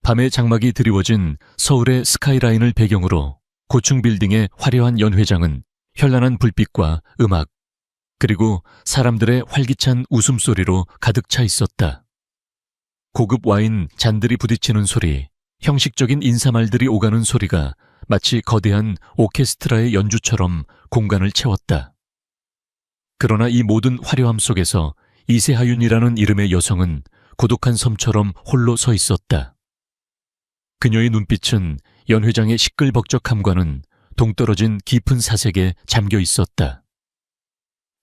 밤에 장막이 드리워진 서울의 스카이라인을 배경으로 고층 빌딩의 화려한 연회장은 현란한 불빛과 음악, 그리고 사람들의 활기찬 웃음소리로 가득 차 있었다. 고급 와인 잔들이 부딪히는 소리, 형식적인 인사말들이 오가는 소리가 마치 거대한 오케스트라의 연주처럼 공간을 채웠다. 그러나 이 모든 화려함 속에서 이세하윤이라는 이름의 여성은 고독한 섬처럼 홀로 서 있었다. 그녀의 눈빛은 연회장의 시끌벅적함과는 동떨어진 깊은 사색에 잠겨 있었다.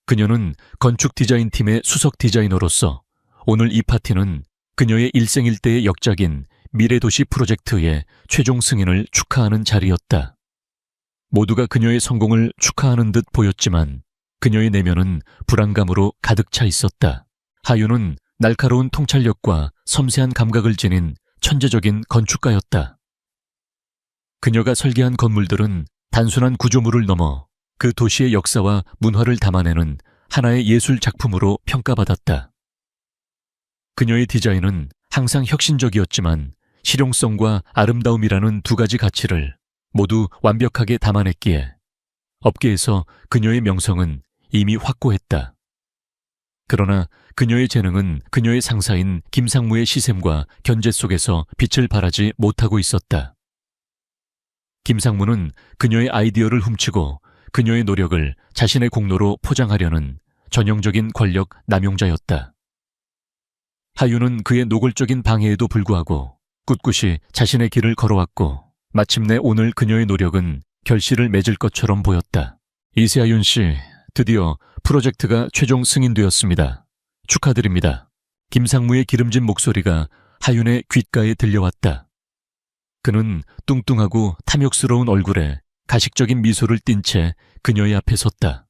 그녀는 건축 디자인팀의 수석 디자이너로서 오늘 이 파티는 그녀의 일생일대의 역작인 미래도시 프로젝트의 최종 승인을 축하하는 자리였다. 모두가 그녀의 성공을 축하하는 듯 보였지만 그녀의 내면은 불안감으로 가득 차 있었다. 하윤은 날카로운 통찰력과 섬세한 감각을 지닌 천재적인 건축가였다. 그녀가 설계한 건물들은 단순한 구조물을 넘어 그 도시의 역사와 문화를 담아내는 하나의 예술 작품으로 평가받았다. 그녀의 디자인은 항상 혁신적이었지만 실용성과 아름다움이라는 두 가지 가치를 모두 완벽하게 담아냈기에 업계에서 그녀의 명성은 이미 확고했다. 그러나 그녀의 재능은 그녀의 상사인 김상무의 시샘과 견제 속에서 빛을 발하지 못하고 있었다. 김상무는 그녀의 아이디어를 훔치고 그녀의 노력을 자신의 공로로 포장하려는 전형적인 권력 남용자였다. 하윤은 그의 노골적인 방해에도 불구하고 꿋꿋이 자신의 길을 걸어왔고 마침내 오늘 그녀의 노력은 결실을 맺을 것처럼 보였다. 이세하윤 씨, 드디어 프로젝트가 최종 승인되었습니다. 축하드립니다. 김상무의 기름진 목소리가 하윤의 귓가에 들려왔다. 그는 뚱뚱하고 탐욕스러운 얼굴에 가식적인 미소를 띤 채 그녀의 앞에 섰다.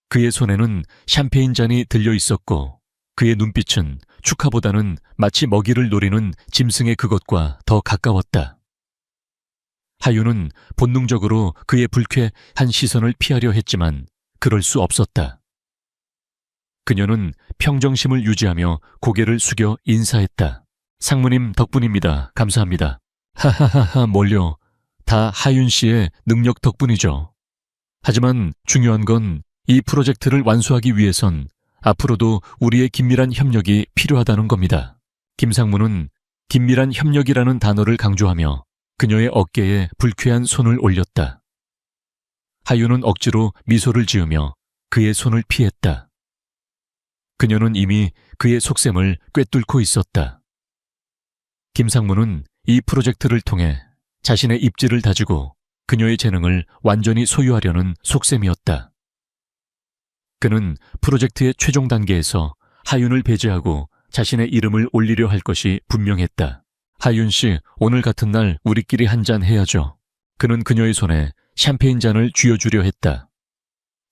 그의 손에는 샴페인 잔이 들려 있었고 그의 눈빛은 축하보다는 마치 먹이를 노리는 짐승의 그것과 더 가까웠다. 하윤은 본능적으로 그의 불쾌한 시선을 피하려 했지만 그럴 수 없었다. 그녀는 평정심을 유지하며 고개를 숙여 인사했다. 상무님 덕분입니다. 감사합니다. 하하하하 뭘요. 다 하윤 씨의 능력 덕분이죠. 하지만 중요한 건 이 프로젝트를 완수하기 위해선 앞으로도 우리의 긴밀한 협력이 필요하다는 겁니다. 김상무는 긴밀한 협력이라는 단어를 강조하며 그녀의 어깨에 불쾌한 손을 올렸다. 하윤은 억지로 미소를 지으며 그의 손을 피했다. 그녀는 이미 그의 속셈을 꿰뚫고 있었다. 김상무는 이 프로젝트를 통해 자신의 입지를 다지고 그녀의 재능을 완전히 소유하려는 속셈이었다. 그는 프로젝트의 최종 단계에서 하윤을 배제하고 자신의 이름을 올리려 할 것이 분명했다. 하윤 씨, 오늘 같은 날 우리끼리 한잔 해야죠. 그는 그녀의 손에 샴페인 잔을 쥐어주려 했다.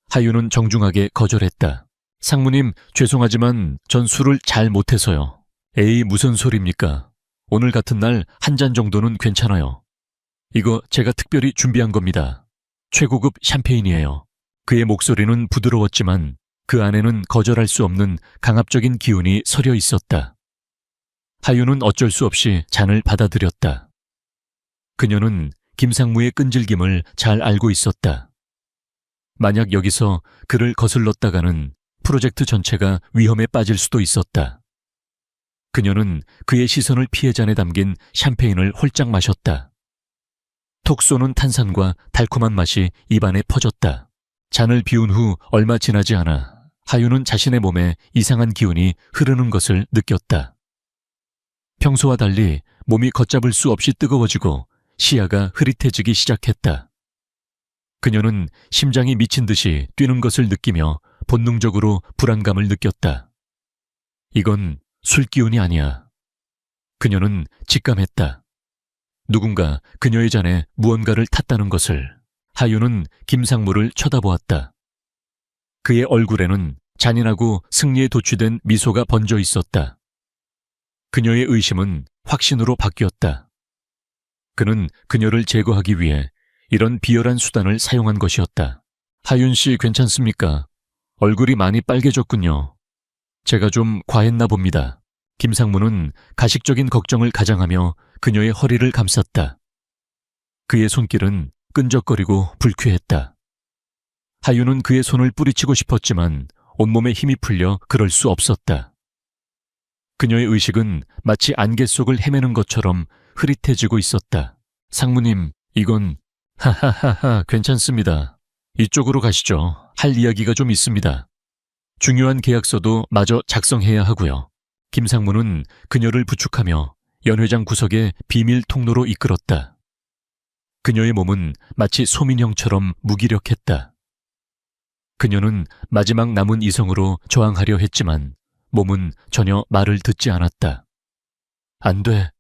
하윤은 정중하게 거절했다. 상무님, 죄송하지만 전 술을 잘 못해서요. 에이, 무슨 소리입니까? 오늘 같은 날 한 잔 정도는 괜찮아요. 이거 제가 특별히 준비한 겁니다. 최고급 샴페인이에요. 그의 목소리는 부드러웠지만 그 안에는 거절할 수 없는 강압적인 기운이 서려 있었다. 하윤은 어쩔 수 없이 잔을 받아들였다. 그녀는 김상무의 끈질김을 잘 알고 있었다. 만약 여기서 그를 거슬렀다가는 프로젝트 전체가 위험에 빠질 수도 있었다. 그녀는 그의 시선을 피해 잔에 담긴 샴페인을 홀짝 마셨다. 톡 쏘는 탄산과 달콤한 맛이 입안에 퍼졌다. 잔을 비운 후 얼마 지나지 않아 하윤은 자신의 몸에 이상한 기운이 흐르는 것을 느꼈다. 평소와 달리 몸이 걷잡을 수 없이 뜨거워지고 시야가 흐릿해지기 시작했다. 그녀는 심장이 미친 듯이 뛰는 것을 느끼며 본능적으로 불안감을 느꼈다. 이건 술 기운이 아니야. 그녀는 직감했다. 누군가 그녀의 잔에 무언가를 탔다는 것을. 하윤은 김상무를 쳐다보았다. 그의 얼굴에는 잔인하고 승리에 도취된 미소가 번져 있었다. 그녀의 의심은 확신으로 바뀌었다. 그는 그녀를 제거하기 위해 이런 비열한 수단을 사용한 것이었다. 하윤 씨 괜찮습니까? 얼굴이 많이 빨개졌군요. 제가 좀 과했나 봅니다. 김상무는 가식적인 걱정을 가장하며 그녀의 허리를 감쌌다. 그의 손길은 끈적거리고 불쾌했다. 하윤은 그의 손을 뿌리치고 싶었지만 온몸에 힘이 풀려 그럴 수 없었다. 그녀의 의식은 마치 안개 속을 헤매는 것처럼 흐릿해지고 있었다. 상무님, 이건... 하하하하, 괜찮습니다. 이쪽으로 가시죠. 할 이야기가 좀 있습니다. 중요한 계약서도 마저 작성해야 하고요. 김상무는 그녀를 부축하며 연회장 구석의 비밀 통로로 이끌었다. 그녀의 몸은 마치 소민형처럼 무기력했다. 그녀는 마지막 남은 이성으로 저항하려 했지만 몸은 전혀 말을 듣지 않았다. 안 돼.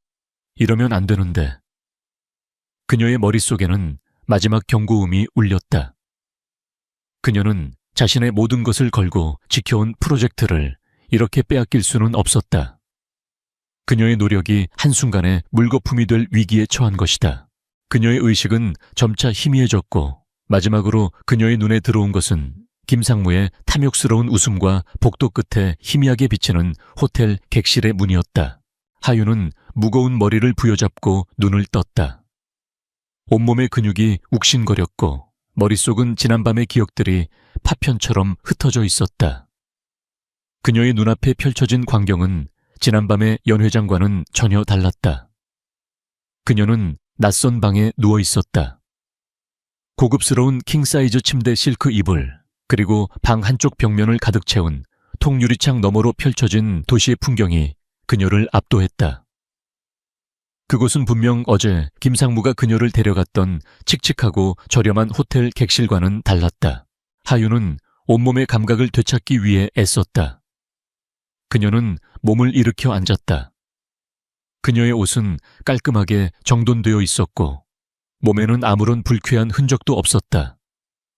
이러면 안 되는데. 그녀의 머릿속에는 마지막 경고음이 울렸다. 그녀는 자신의 모든 것을 걸고 지켜온 프로젝트를 이렇게 빼앗길 수는 없었다. 그녀의 노력이 한순간에 물거품이 될 위기에 처한 것이다. 그녀의 의식은 점차 희미해졌고 마지막으로 그녀의 눈에 들어온 것은 김상무의 탐욕스러운 웃음과 복도 끝에 희미하게 비치는 호텔 객실의 문이었다. 하윤은 무거운 머리를 부여잡고 눈을 떴다. 온몸의 근육이 욱신거렸고 머릿속은 지난밤의 기억들이 파편처럼 흩어져 있었다. 그녀의 눈앞에 펼쳐진 광경은 지난밤의 연회장과는 전혀 달랐다. 그녀는 낯선 방에 누워 있었다. 고급스러운 킹사이즈 침대 실크 이불, 그리고 방 한쪽 벽면을 가득 채운 통유리창 너머로 펼쳐진 도시의 풍경이 그녀를 압도했다. 그곳은 분명 어제 김상무가 그녀를 데려갔던 칙칙하고 저렴한 호텔 객실과는 달랐다. 하윤은 온몸의 감각을 되찾기 위해 애썼다. 그녀는 몸을 일으켜 앉았다. 그녀의 옷은 깔끔하게 정돈되어 있었고 몸에는 아무런 불쾌한 흔적도 없었다.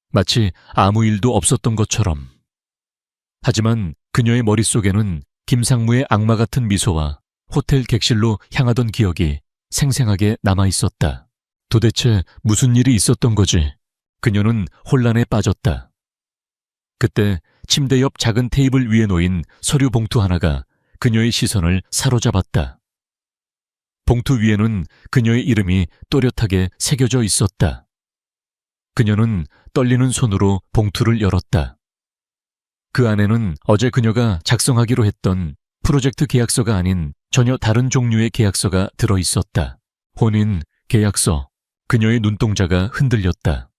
마치 아무 일도 없었던 것처럼. 하지만 그녀의 머릿속에는 김상무의 악마 같은 미소와 호텔 객실로 향하던 기억이 생생하게 남아있었다. 도대체 무슨 일이 있었던 거지? 그녀는 혼란에 빠졌다. 그때 침대 옆 작은 테이블 위에 놓인 서류 봉투 하나가 그녀의 시선을 사로잡았다. 봉투 위에는 그녀의 이름이 또렷하게 새겨져 있었다. 그녀는 떨리는 손으로 봉투를 열었다. 그 안에는 어제 그녀가 작성하기로 했던 프로젝트 계약서가 아닌 전혀 다른 종류의 계약서가 들어 있었다. 혼인 계약서. 그녀의 눈동자가 흔들렸다.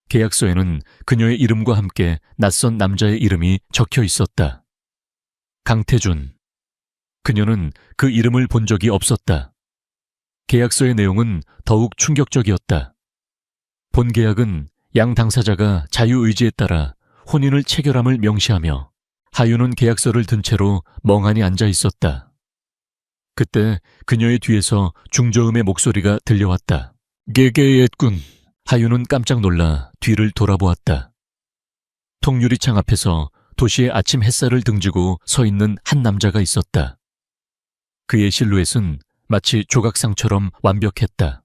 계약서에는 그녀의 이름과 함께 낯선 남자의 이름이 적혀 있었다. 강태준. 그녀는 그 이름을 본 적이 없었다. 계약서의 내용은 더욱 충격적이었다. 본 계약은 양 당사자가 자유의지에 따라 혼인을 체결함을 명시하며 하윤은 계약서를 든 채로 멍하니 앉아 있었다. 그때 그녀의 뒤에서 중저음의 목소리가 들려왔다. 개개했군. 하윤은 깜짝 놀라 뒤를 돌아보았다. 통유리창 앞에서 도시의 아침 햇살을 등지고 서 있는 한 남자가 있었다. 그의 실루엣은 마치 조각상처럼 완벽했다.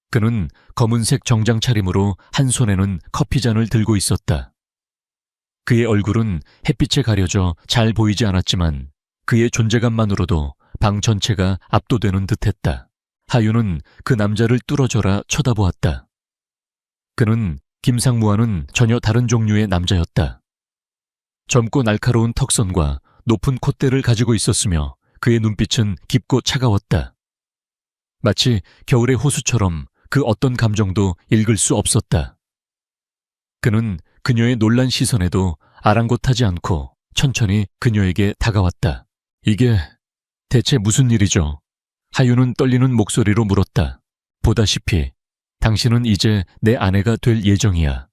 그는 검은색 정장 차림으로 한 손에는 커피잔을 들고 있었다. 그의 얼굴은 햇빛에 가려져 잘 보이지 않았지만 그의 존재감만으로도 방 전체가 압도되는 듯했다. 하윤은 그 남자를 뚫어져라 쳐다보았다. 그는 김상무와는 전혀 다른 종류의 남자였다. 젊고 날카로운 턱선과 높은 콧대를 가지고 있었으며 그의 눈빛은 깊고 차가웠다. 마치 겨울의 호수처럼 그 어떤 감정도 읽을 수 없었다. 그는 그녀의 놀란 시선에도 아랑곳하지 않고 천천히 그녀에게 다가왔다. 이게 대체 무슨 일이죠? 하윤은 떨리는 목소리로 물었다. 보다시피 당신은 이제 내 아내가 될 예정이야.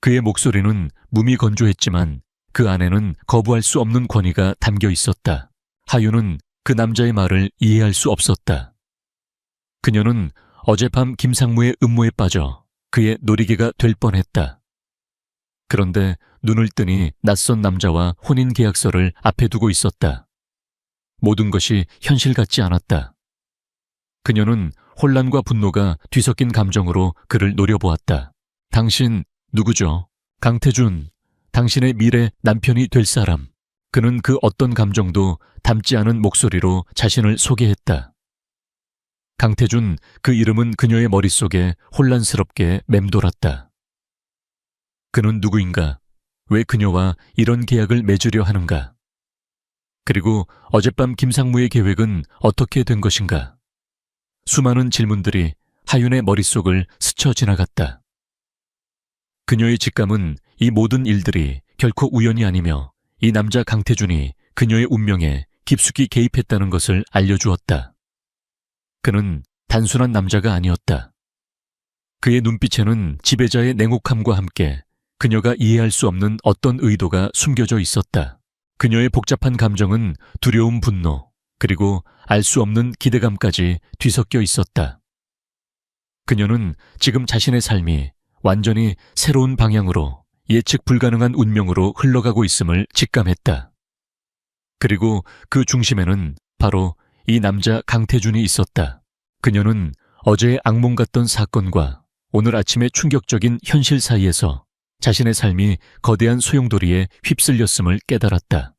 그의 목소리는 무미건조했지만 그 안에는 거부할 수 없는 권위가 담겨 있었다. 하윤은 그 남자의 말을 이해할 수 없었다. 그녀는 어젯밤 김상무의 음모에 빠져 그의 놀이개가 될 뻔했다. 그런데 눈을 뜨니 낯선 남자와 혼인 계약서를 앞에 두고 있었다. 모든 것이 현실 같지 않았다. 그녀는 혼란과 분노가 뒤섞인 감정으로 그를 노려보았다. 당신 누구죠? 강태준, 당신의 미래 남편이 될 사람. 그는 그 어떤 감정도 담지 않은 목소리로 자신을 소개했다. 강태준, 그 이름은 그녀의 머릿속에 혼란스럽게 맴돌았다. 그는 누구인가? 왜 그녀와 이런 계약을 맺으려 하는가? 그리고 어젯밤 김상무의 계획은 어떻게 된 것인가? 수많은 질문들이 하윤의 머릿속을 스쳐 지나갔다. 그녀의 직감은 이 모든 일들이 결코 우연이 아니며 이 남자 강태준이 그녀의 운명에 깊숙이 개입했다는 것을 알려주었다. 그는 단순한 남자가 아니었다. 그의 눈빛에는 지배자의 냉혹함과 함께 그녀가 이해할 수 없는 어떤 의도가 숨겨져 있었다. 그녀의 복잡한 감정은 두려움, 분노, 그리고 알 수 없는 기대감까지 뒤섞여 있었다. 그녀는 지금 자신의 삶이 완전히 새로운 방향으로 예측 불가능한 운명으로 흘러가고 있음을 직감했다. 그리고 그 중심에는 바로 이 남자 강태준이 있었다. 그녀는 어제의 악몽 같던 사건과 오늘 아침의 충격적인 현실 사이에서 자신의 삶이 거대한 소용돌이에 휩쓸렸음을 깨달았다.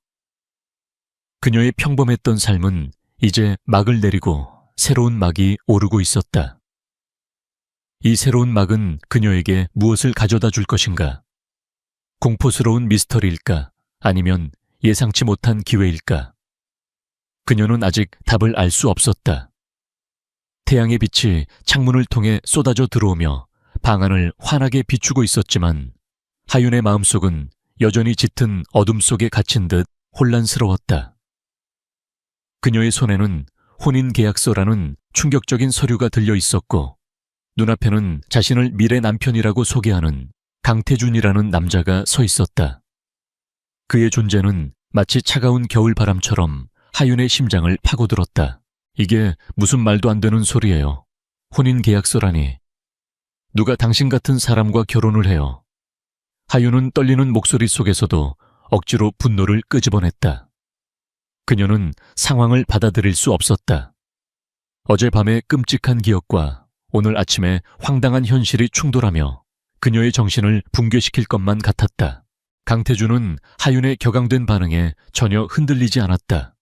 그녀의 평범했던 삶은 이제 막을 내리고 새로운 막이 오르고 있었다. 이 새로운 막은 그녀에게 무엇을 가져다 줄 것인가? 공포스러운 미스터리일까? 아니면 예상치 못한 기회일까? 그녀는 아직 답을 알 수 없었다. 태양의 빛이 창문을 통해 쏟아져 들어오며 방 안을 환하게 비추고 있었지만 하윤의 마음속은 여전히 짙은 어둠 속에 갇힌 듯 혼란스러웠다. 그녀의 손에는 혼인계약서라는 충격적인 서류가 들려 있었고 눈앞에는 자신을 미래 남편이라고 소개하는 강태준이라는 남자가 서 있었다. 그의 존재는 마치 차가운 겨울바람처럼 하윤의 심장을 파고들었다. 이게 무슨 말도 안 되는 소리예요. 혼인계약서라니. 누가 당신 같은 사람과 결혼을 해요. 하윤은 떨리는 목소리 속에서도 억지로 분노를 끄집어냈다. 그녀는 상황을 받아들일 수 없었다. 어젯밤의 끔찍한 기억과 오늘 아침의 황당한 현실이 충돌하며 그녀의 정신을 붕괴시킬 것만 같았다. 강태준은 하윤의 격앙된 반응에 전혀 흔들리지 않았다.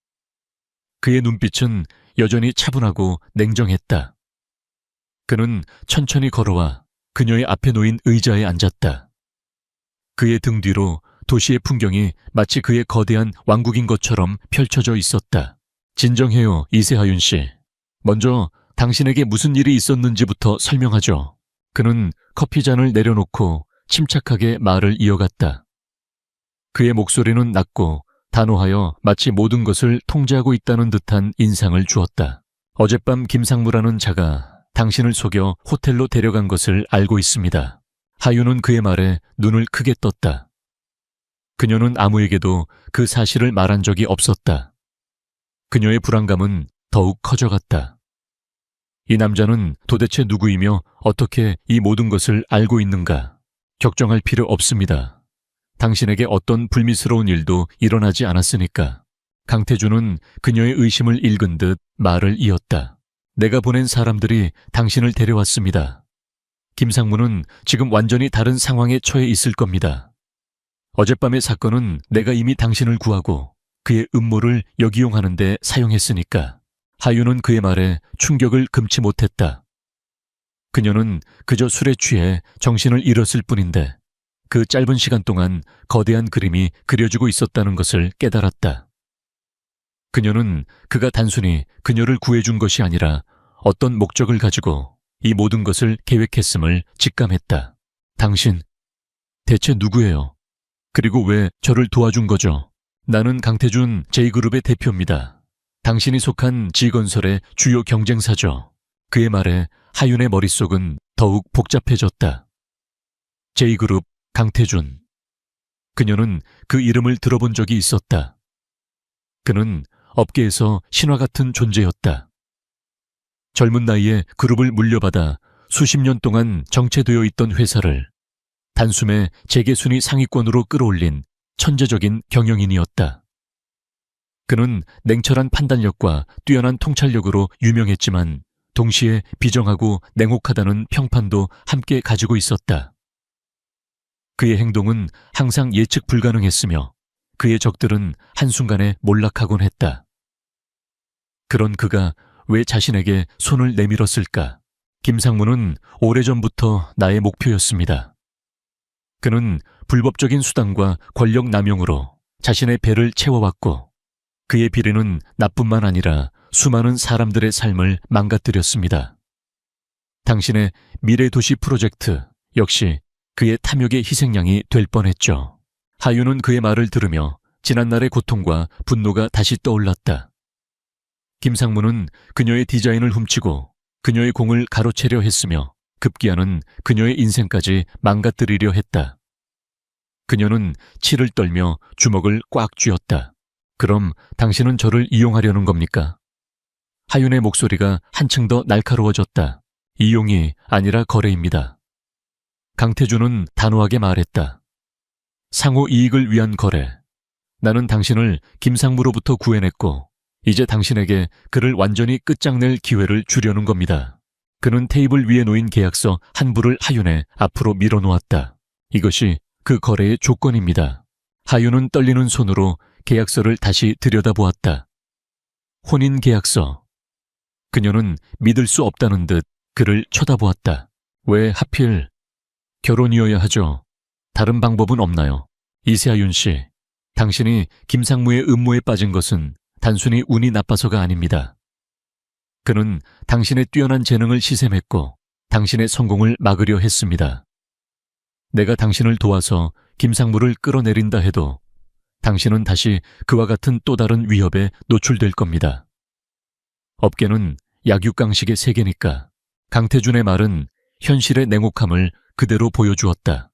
그의 눈빛은 여전히 차분하고 냉정했다. 그는 천천히 걸어와 그녀의 앞에 놓인 의자에 앉았다. 그의 등 뒤로 도시의 풍경이 마치 그의 거대한 왕국인 것처럼 펼쳐져 있었다. 진정해요, 이세하윤 씨. 먼저 당신에게 무슨 일이 있었는지부터 설명하죠. 그는 커피잔을 내려놓고 침착하게 말을 이어갔다. 그의 목소리는 낮고 단호하여 마치 모든 것을 통제하고 있다는 듯한 인상을 주었다. 어젯밤 김상무라는 자가 당신을 속여 호텔로 데려간 것을 알고 있습니다. 하윤은 그의 말에 눈을 크게 떴다. 그녀는 아무에게도 그 사실을 말한 적이 없었다. 그녀의 불안감은 더욱 커져갔다. 이 남자는 도대체 누구이며 어떻게 이 모든 것을 알고 있는가? 걱정할 필요 없습니다. 당신에게 어떤 불미스러운 일도 일어나지 않았으니까. 강태준은 그녀의 의심을 읽은 듯 말을 이었다. 내가 보낸 사람들이 당신을 데려왔습니다. 김상무는 지금 완전히 다른 상황에 처해 있을 겁니다. 어젯밤의 사건은 내가 이미 당신을 구하고 그의 음모를 역이용하는 데 사용했으니까. 하윤은 그의 말에 충격을 금치 못했다. 그녀는 그저 술에 취해 정신을 잃었을 뿐인데 그 짧은 시간 동안 거대한 그림이 그려지고 있었다는 것을 깨달았다. 그녀는 그가 단순히 그녀를 구해준 것이 아니라 어떤 목적을 가지고 이 모든 것을 계획했음을 직감했다. 당신, 대체 누구예요? 그리고 왜 저를 도와준 거죠? 나는 강태준 J그룹의 대표입니다. 당신이 속한 G건설의 주요 경쟁사죠. 그의 말에 하윤의 머릿속은 더욱 복잡해졌다. J그룹 강태준. 그녀는 그 이름을 들어본 적이 있었다. 그는 업계에서 신화 같은 존재였다. 젊은 나이에 그룹을 물려받아 수십 년 동안 정체되어 있던 회사를 단숨에 재계순위 상위권으로 끌어올린 천재적인 경영인이었다. 그는 냉철한 판단력과 뛰어난 통찰력으로 유명했지만 동시에 비정하고 냉혹하다는 평판도 함께 가지고 있었다. 그의 행동은 항상 예측 불가능했으며 그의 적들은 한순간에 몰락하곤 했다. 그런 그가 왜 자신에게 손을 내밀었을까? 김상무는 오래전부터 나의 목표였습니다. 그는 불법적인 수단과 권력 남용으로 자신의 배를 채워왔고 그의 비리는 나뿐만 아니라 수많은 사람들의 삶을 망가뜨렸습니다. 당신의 미래도시 프로젝트 역시 그의 탐욕의 희생양이 될 뻔했죠. 하윤은 그의 말을 들으며 지난날의 고통과 분노가 다시 떠올랐다. 김상무는 그녀의 디자인을 훔치고 그녀의 공을 가로채려 했으며 급기야는 그녀의 인생까지 망가뜨리려 했다. 그녀는 치를 떨며 주먹을 꽉 쥐었다. 그럼 당신은 저를 이용하려는 겁니까? 하윤의 목소리가 한층 더 날카로워졌다. 이용이 아니라 거래입니다. 강태준은 단호하게 말했다. 상호 이익을 위한 거래. 나는 당신을 김상무로부터 구해냈고 이제 당신에게 그를 완전히 끝장낼 기회를 주려는 겁니다. 그는 테이블 위에 놓인 계약서 한 부를 하윤의 앞으로 밀어놓았다. 이것이 그 거래의 조건입니다. 하윤은 떨리는 손으로 계약서를 다시 들여다보았다. 혼인계약서. 그녀는 믿을 수 없다는 듯 그를 쳐다보았다. 왜 하필 결혼이어야 하죠? 다른 방법은 없나요? 이세하윤 씨, 당신이 김상무의 음모에 빠진 것은 단순히 운이 나빠서가 아닙니다. 그는 당신의 뛰어난 재능을 시샘했고 당신의 성공을 막으려 했습니다. 내가 당신을 도와서 김상무를 끌어내린다 해도 당신은 다시 그와 같은 또 다른 위협에 노출될 겁니다. 업계는 약육강식의 세계니까. 강태준의 말은 현실의 냉혹함을 그대로 보여주었다.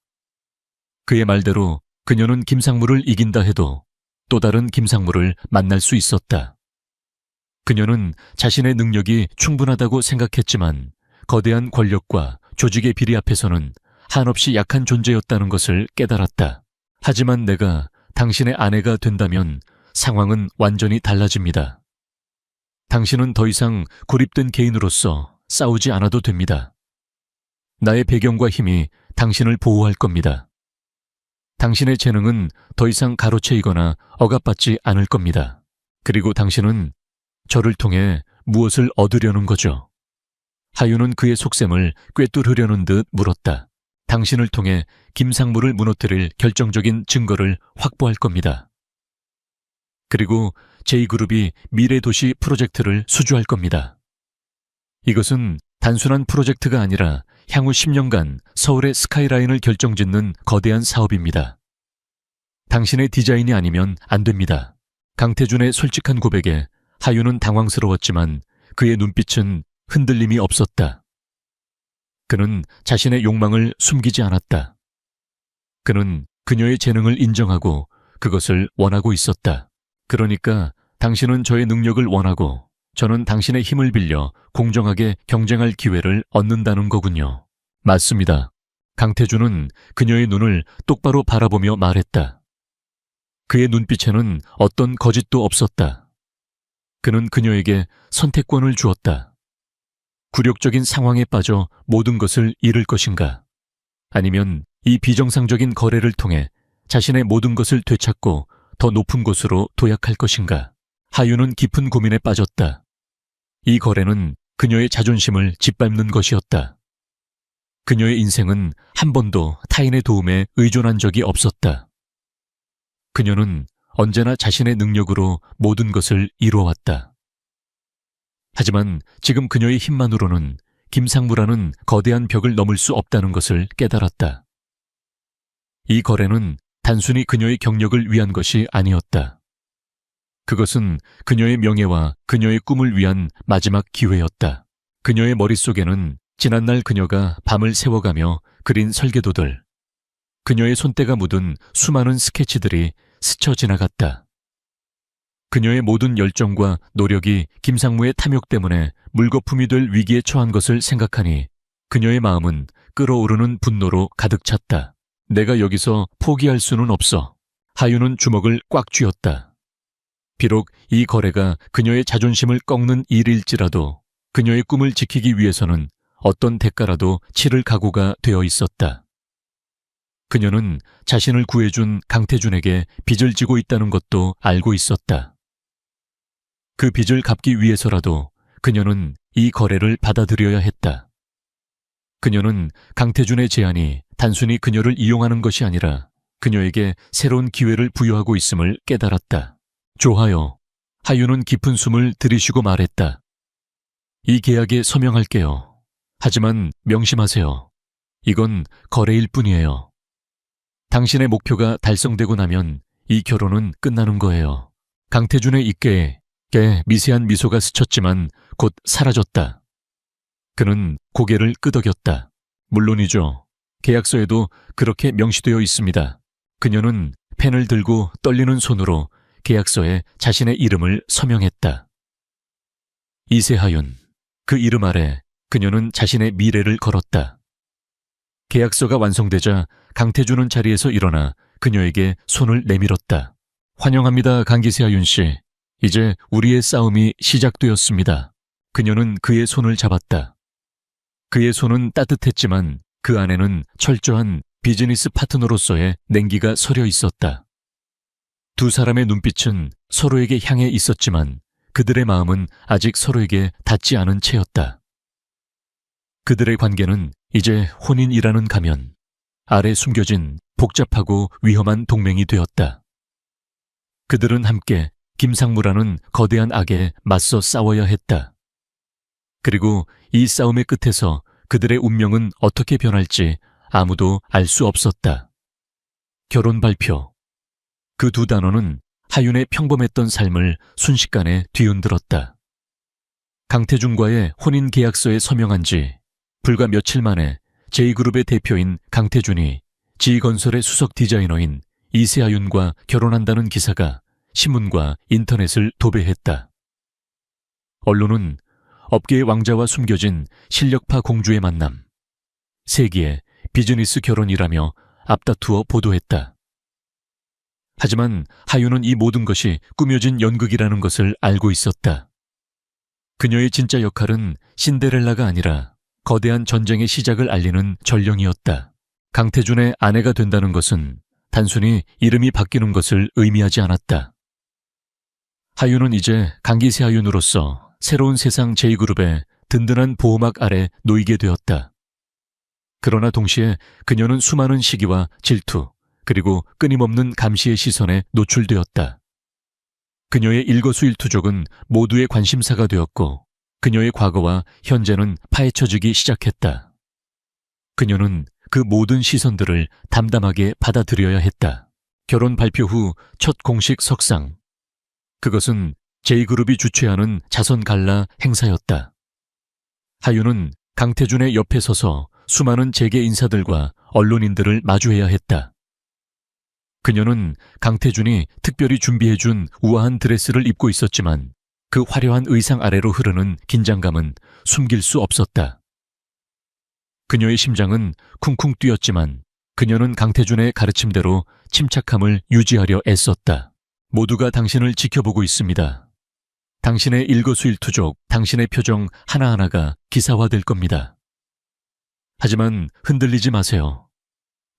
그의 말대로 그녀는 김상무를 이긴다 해도 또 다른 김상무를 만날 수 있었다. 그녀는 자신의 능력이 충분하다고 생각했지만 거대한 권력과 조직의 비리 앞에서는 한없이 약한 존재였다는 것을 깨달았다. 하지만 내가 당신의 아내가 된다면 상황은 완전히 달라집니다. 당신은 더 이상 고립된 개인으로서 싸우지 않아도 됩니다. 나의 배경과 힘이 당신을 보호할 겁니다. 당신의 재능은 더 이상 가로채이거나 억압받지 않을 겁니다. 그리고 당신은 저를 통해 무엇을 얻으려는 거죠? 하윤은 그의 속셈을 꿰뚫으려는 듯 물었다. 당신을 통해 김상무를 무너뜨릴 결정적인 증거를 확보할 겁니다. 그리고 제2그룹이 미래도시 프로젝트를 수주할 겁니다. 이것은 단순한 프로젝트가 아니라 향후 10년간 서울의 스카이라인을 결정짓는 거대한 사업입니다. 당신의 디자인이 아니면 안 됩니다. 강태준의 솔직한 고백에 하윤은 당황스러웠지만 그의 눈빛은 흔들림이 없었다. 그는 자신의 욕망을 숨기지 않았다. 그는 그녀의 재능을 인정하고 그것을 원하고 있었다. 그러니까 당신은 저의 능력을 원하고 저는 당신의 힘을 빌려 공정하게 경쟁할 기회를 얻는다는 거군요. 맞습니다. 강태준은 그녀의 눈을 똑바로 바라보며 말했다. 그의 눈빛에는 어떤 거짓도 없었다. 그는 그녀에게 선택권을 주었다. 굴욕적인 상황에 빠져 모든 것을 잃을 것인가? 아니면 이 비정상적인 거래를 통해 자신의 모든 것을 되찾고 더 높은 곳으로 도약할 것인가? 하윤은 깊은 고민에 빠졌다. 이 거래는 그녀의 자존심을 짓밟는 것이었다. 그녀의 인생은 한 번도 타인의 도움에 의존한 적이 없었다. 그녀는 언제나 자신의 능력으로 모든 것을 이루어왔다. 하지만 지금 그녀의 힘만으로는 김상무라는 거대한 벽을 넘을 수 없다는 것을 깨달았다. 이 거래는 단순히 그녀의 경력을 위한 것이 아니었다. 그것은 그녀의 명예와 그녀의 꿈을 위한 마지막 기회였다. 그녀의 머릿속에는 지난날 그녀가 밤을 새워가며 그린 설계도들, 그녀의 손때가 묻은 수많은 스케치들이 스쳐 지나갔다. 그녀의 모든 열정과 노력이 김상무의 탐욕 때문에 물거품이 될 위기에 처한 것을 생각하니 그녀의 마음은 끓어오르는 분노로 가득 찼다. 내가 여기서 포기할 수는 없어. 하윤은 주먹을 꽉 쥐었다. 비록 이 거래가 그녀의 자존심을 꺾는 일일지라도 그녀의 꿈을 지키기 위해서는 어떤 대가라도 치를 각오가 되어 있었다. 그녀는 자신을 구해준 강태준에게 빚을 지고 있다는 것도 알고 있었다. 그 빚을 갚기 위해서라도 그녀는 이 거래를 받아들여야 했다. 그녀는 강태준의 제안이 단순히 그녀를 이용하는 것이 아니라 그녀에게 새로운 기회를 부여하고 있음을 깨달았다. 좋아요. 하윤은 깊은 숨을 들이쉬고 말했다. 이 계약에 서명할게요. 하지만 명심하세요. 이건 거래일 뿐이에요. 당신의 목표가 달성되고 나면 이 결혼은 끝나는 거예요. 강태준의 입가에 미세한 미소가 스쳤지만 곧 사라졌다. 그는 고개를 끄덕였다. 물론이죠. 계약서에도 그렇게 명시되어 있습니다. 그녀는 펜을 들고 떨리는 손으로 계약서에 자신의 이름을 서명했다. 이세하윤. 그 이름 아래 그녀는 자신의 미래를 걸었다. 계약서가 완성되자 강태준은 자리에서 일어나 그녀에게 손을 내밀었다. 환영합니다, 강기세하윤 씨. 이제 우리의 싸움이 시작되었습니다. 그녀는 그의 손을 잡았다. 그의 손은 따뜻했지만 그 안에는 철저한 비즈니스 파트너로서의 냉기가 서려 있었다. 두 사람의 눈빛은 서로에게 향해 있었지만 그들의 마음은 아직 서로에게 닿지 않은 채였다. 그들의 관계는 이제 혼인이라는 가면 아래 숨겨진 복잡하고 위험한 동맹이 되었다. 그들은 함께 김상무라는 거대한 악에 맞서 싸워야 했다. 그리고 이 싸움의 끝에서 그들의 운명은 어떻게 변할지 아무도 알 수 없었다. 결혼 발표. 그 두 단어는 하윤의 평범했던 삶을 순식간에 뒤흔들었다. 강태준과의 혼인 계약서에 서명한 지 불과 며칠 만에 J그룹의 대표인 강태준이 G건설의 수석 디자이너인 이세하윤과 결혼한다는 기사가 신문과 인터넷을 도배했다. 언론은 업계의 왕자와 숨겨진 실력파 공주의 만남, 세기의 비즈니스 결혼이라며 앞다투어 보도했다. 하지만 하윤은 이 모든 것이 꾸며진 연극이라는 것을 알고 있었다. 그녀의 진짜 역할은 신데렐라가 아니라 거대한 전쟁의 시작을 알리는 전령이었다. 강태준의 아내가 된다는 것은 단순히 이름이 바뀌는 것을 의미하지 않았다. 하윤은 이제 강기세 하윤으로서 새로운 세상 J그룹의 든든한 보호막 아래 놓이게 되었다. 그러나 동시에 그녀는 수많은 시기와 질투, 그리고 끊임없는 감시의 시선에 노출되었다. 그녀의 일거수일투족은 모두의 관심사가 되었고 그녀의 과거와 현재는 파헤쳐지기 시작했다. 그녀는 그 모든 시선들을 담담하게 받아들여야 했다. 결혼 발표 후 첫 공식 석상. 그것은 J그룹이 주최하는 자선 갈라 행사였다. 하윤은 강태준의 옆에 서서 수많은 재계 인사들과 언론인들을 마주해야 했다. 그녀는 강태준이 특별히 준비해준 우아한 드레스를 입고 있었지만 그 화려한 의상 아래로 흐르는 긴장감은 숨길 수 없었다. 그녀의 심장은 쿵쿵 뛰었지만 그녀는 강태준의 가르침대로 침착함을 유지하려 애썼다. 모두가 당신을 지켜보고 있습니다. 당신의 일거수일투족, 당신의 표정 하나하나가 기사화될 겁니다. 하지만 흔들리지 마세요.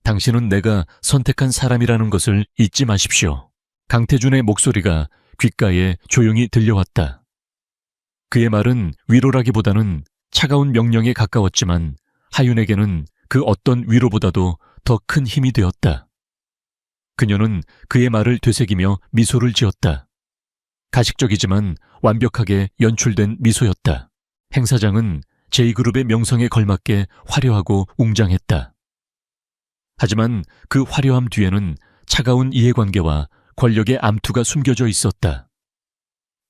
당신은 내가 선택한 사람이라는 것을 잊지 마십시오. 강태준의 목소리가 귓가에 조용히 들려왔다. 그의 말은 위로라기보다는 차가운 명령에 가까웠지만 하윤에게는 그 어떤 위로보다도 더 큰 힘이 되었다. 그녀는 그의 말을 되새기며 미소를 지었다. 가식적이지만 완벽하게 연출된 미소였다. 행사장은 J그룹의 명성에 걸맞게 화려하고 웅장했다. 하지만 그 화려함 뒤에는 차가운 이해관계와 권력의 암투가 숨겨져 있었다.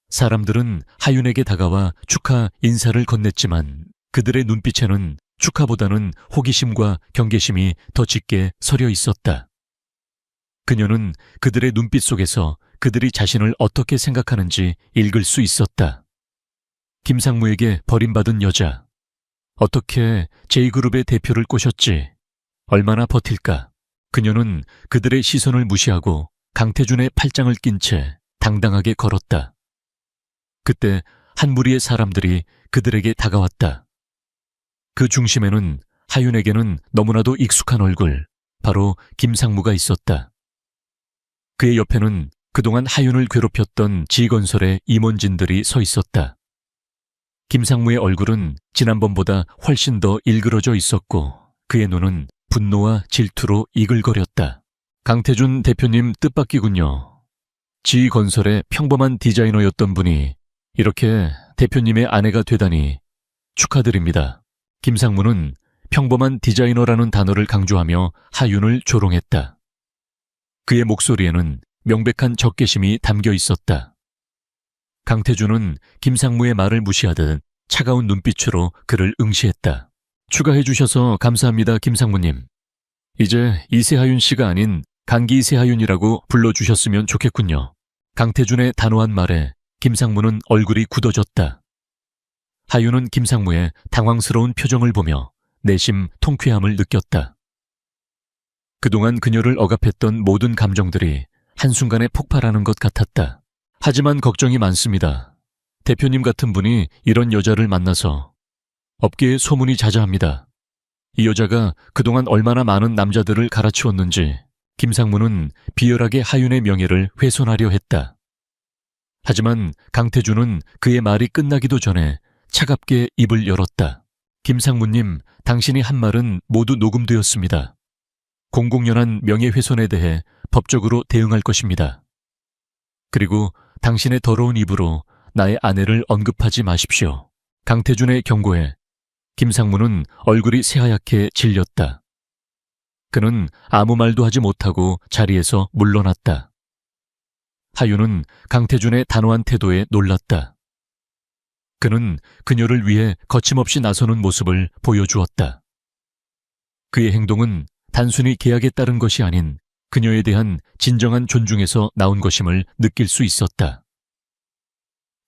사람들은 하윤에게 다가와 축하 인사를 건넸지만 그들의 눈빛에는 축하보다는 호기심과 경계심이 더 짙게 서려 있었다. 그녀는 그들의 눈빛 속에서 그들이 자신을 어떻게 생각하는지 읽을 수 있었다. 김상무에게 버림받은 여자. 어떻게 J그룹의 대표를 꼬셨지? 얼마나 버틸까? 그녀는 그들의 시선을 무시하고 강태준의 팔짱을 낀 채 당당하게 걸었다. 그때 한 무리의 사람들이 그들에게 다가왔다. 그 중심에는 하윤에게는 너무나도 익숙한 얼굴, 바로 김상무가 있었다. 그의 옆에는 그동안 하윤을 괴롭혔던 지건설의 임원진들이 서 있었다. 김상무의 얼굴은 지난번보다 훨씬 더 일그러져 있었고 그의 눈은 분노와 질투로 이글거렸다. 강태준 대표님 뜻밖이군요. 지건설의 평범한 디자이너였던 분이 이렇게 대표님의 아내가 되다니 축하드립니다. 김상무는 평범한 디자이너라는 단어를 강조하며 하윤을 조롱했다. 그의 목소리에는 명백한 적개심이 담겨 있었다. 강태준은 김상무의 말을 무시하듯 차가운 눈빛으로 그를 응시했다. 추가해 주셔서 감사합니다, 김상무님. 이제 이세하윤 씨가 아닌 강기세하윤이라고 불러주셨으면 좋겠군요. 강태준의 단호한 말에 김상무는 얼굴이 굳어졌다. 하윤은 김상무의 당황스러운 표정을 보며 내심 통쾌함을 느꼈다. 그동안 그녀를 억압했던 모든 감정들이 한순간에 폭발하는 것 같았다. 하지만 걱정이 많습니다. 대표님 같은 분이 이런 여자를 만나서 업계에 소문이 자자합니다. 이 여자가 그동안 얼마나 많은 남자들을 갈아치웠는지 김상무는 비열하게 하윤의 명예를 훼손하려 했다. 하지만 강태준은 그의 말이 끝나기도 전에 차갑게 입을 열었다. 김상무님, 당신이 한 말은 모두 녹음되었습니다. 공공연한 명예훼손에 대해 법적으로 대응할 것입니다. 그리고 당신의 더러운 입으로 나의 아내를 언급하지 마십시오. 강태준의 경고에 김상무는 얼굴이 새하얗게 질렸다. 그는 아무 말도 하지 못하고 자리에서 물러났다. 하윤은 강태준의 단호한 태도에 놀랐다. 그는 그녀를 위해 거침없이 나서는 모습을 보여주었다. 그의 행동은 단순히 계약에 따른 것이 아닌 그녀에 대한 진정한 존중에서 나온 것임을 느낄 수 있었다.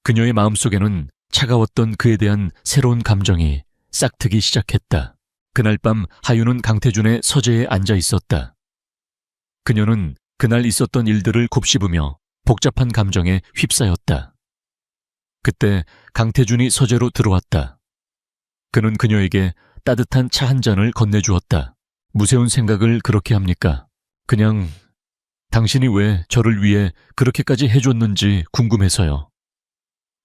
그녀의 마음속에는 차가웠던 그에 대한 새로운 감정이 싹트기 시작했다. 그날 밤 하윤은 강태준의 서재에 앉아 있었다. 그녀는 그날 있었던 일들을 곱씹으며 복잡한 감정에 휩싸였다. 그때 강태준이 서재로 들어왔다. 그는 그녀에게 따뜻한 차 한 잔을 건네주었다. 무세운 생각을 그렇게 합니까? 그냥 당신이 왜 저를 위해 그렇게까지 해줬는지 궁금해서요.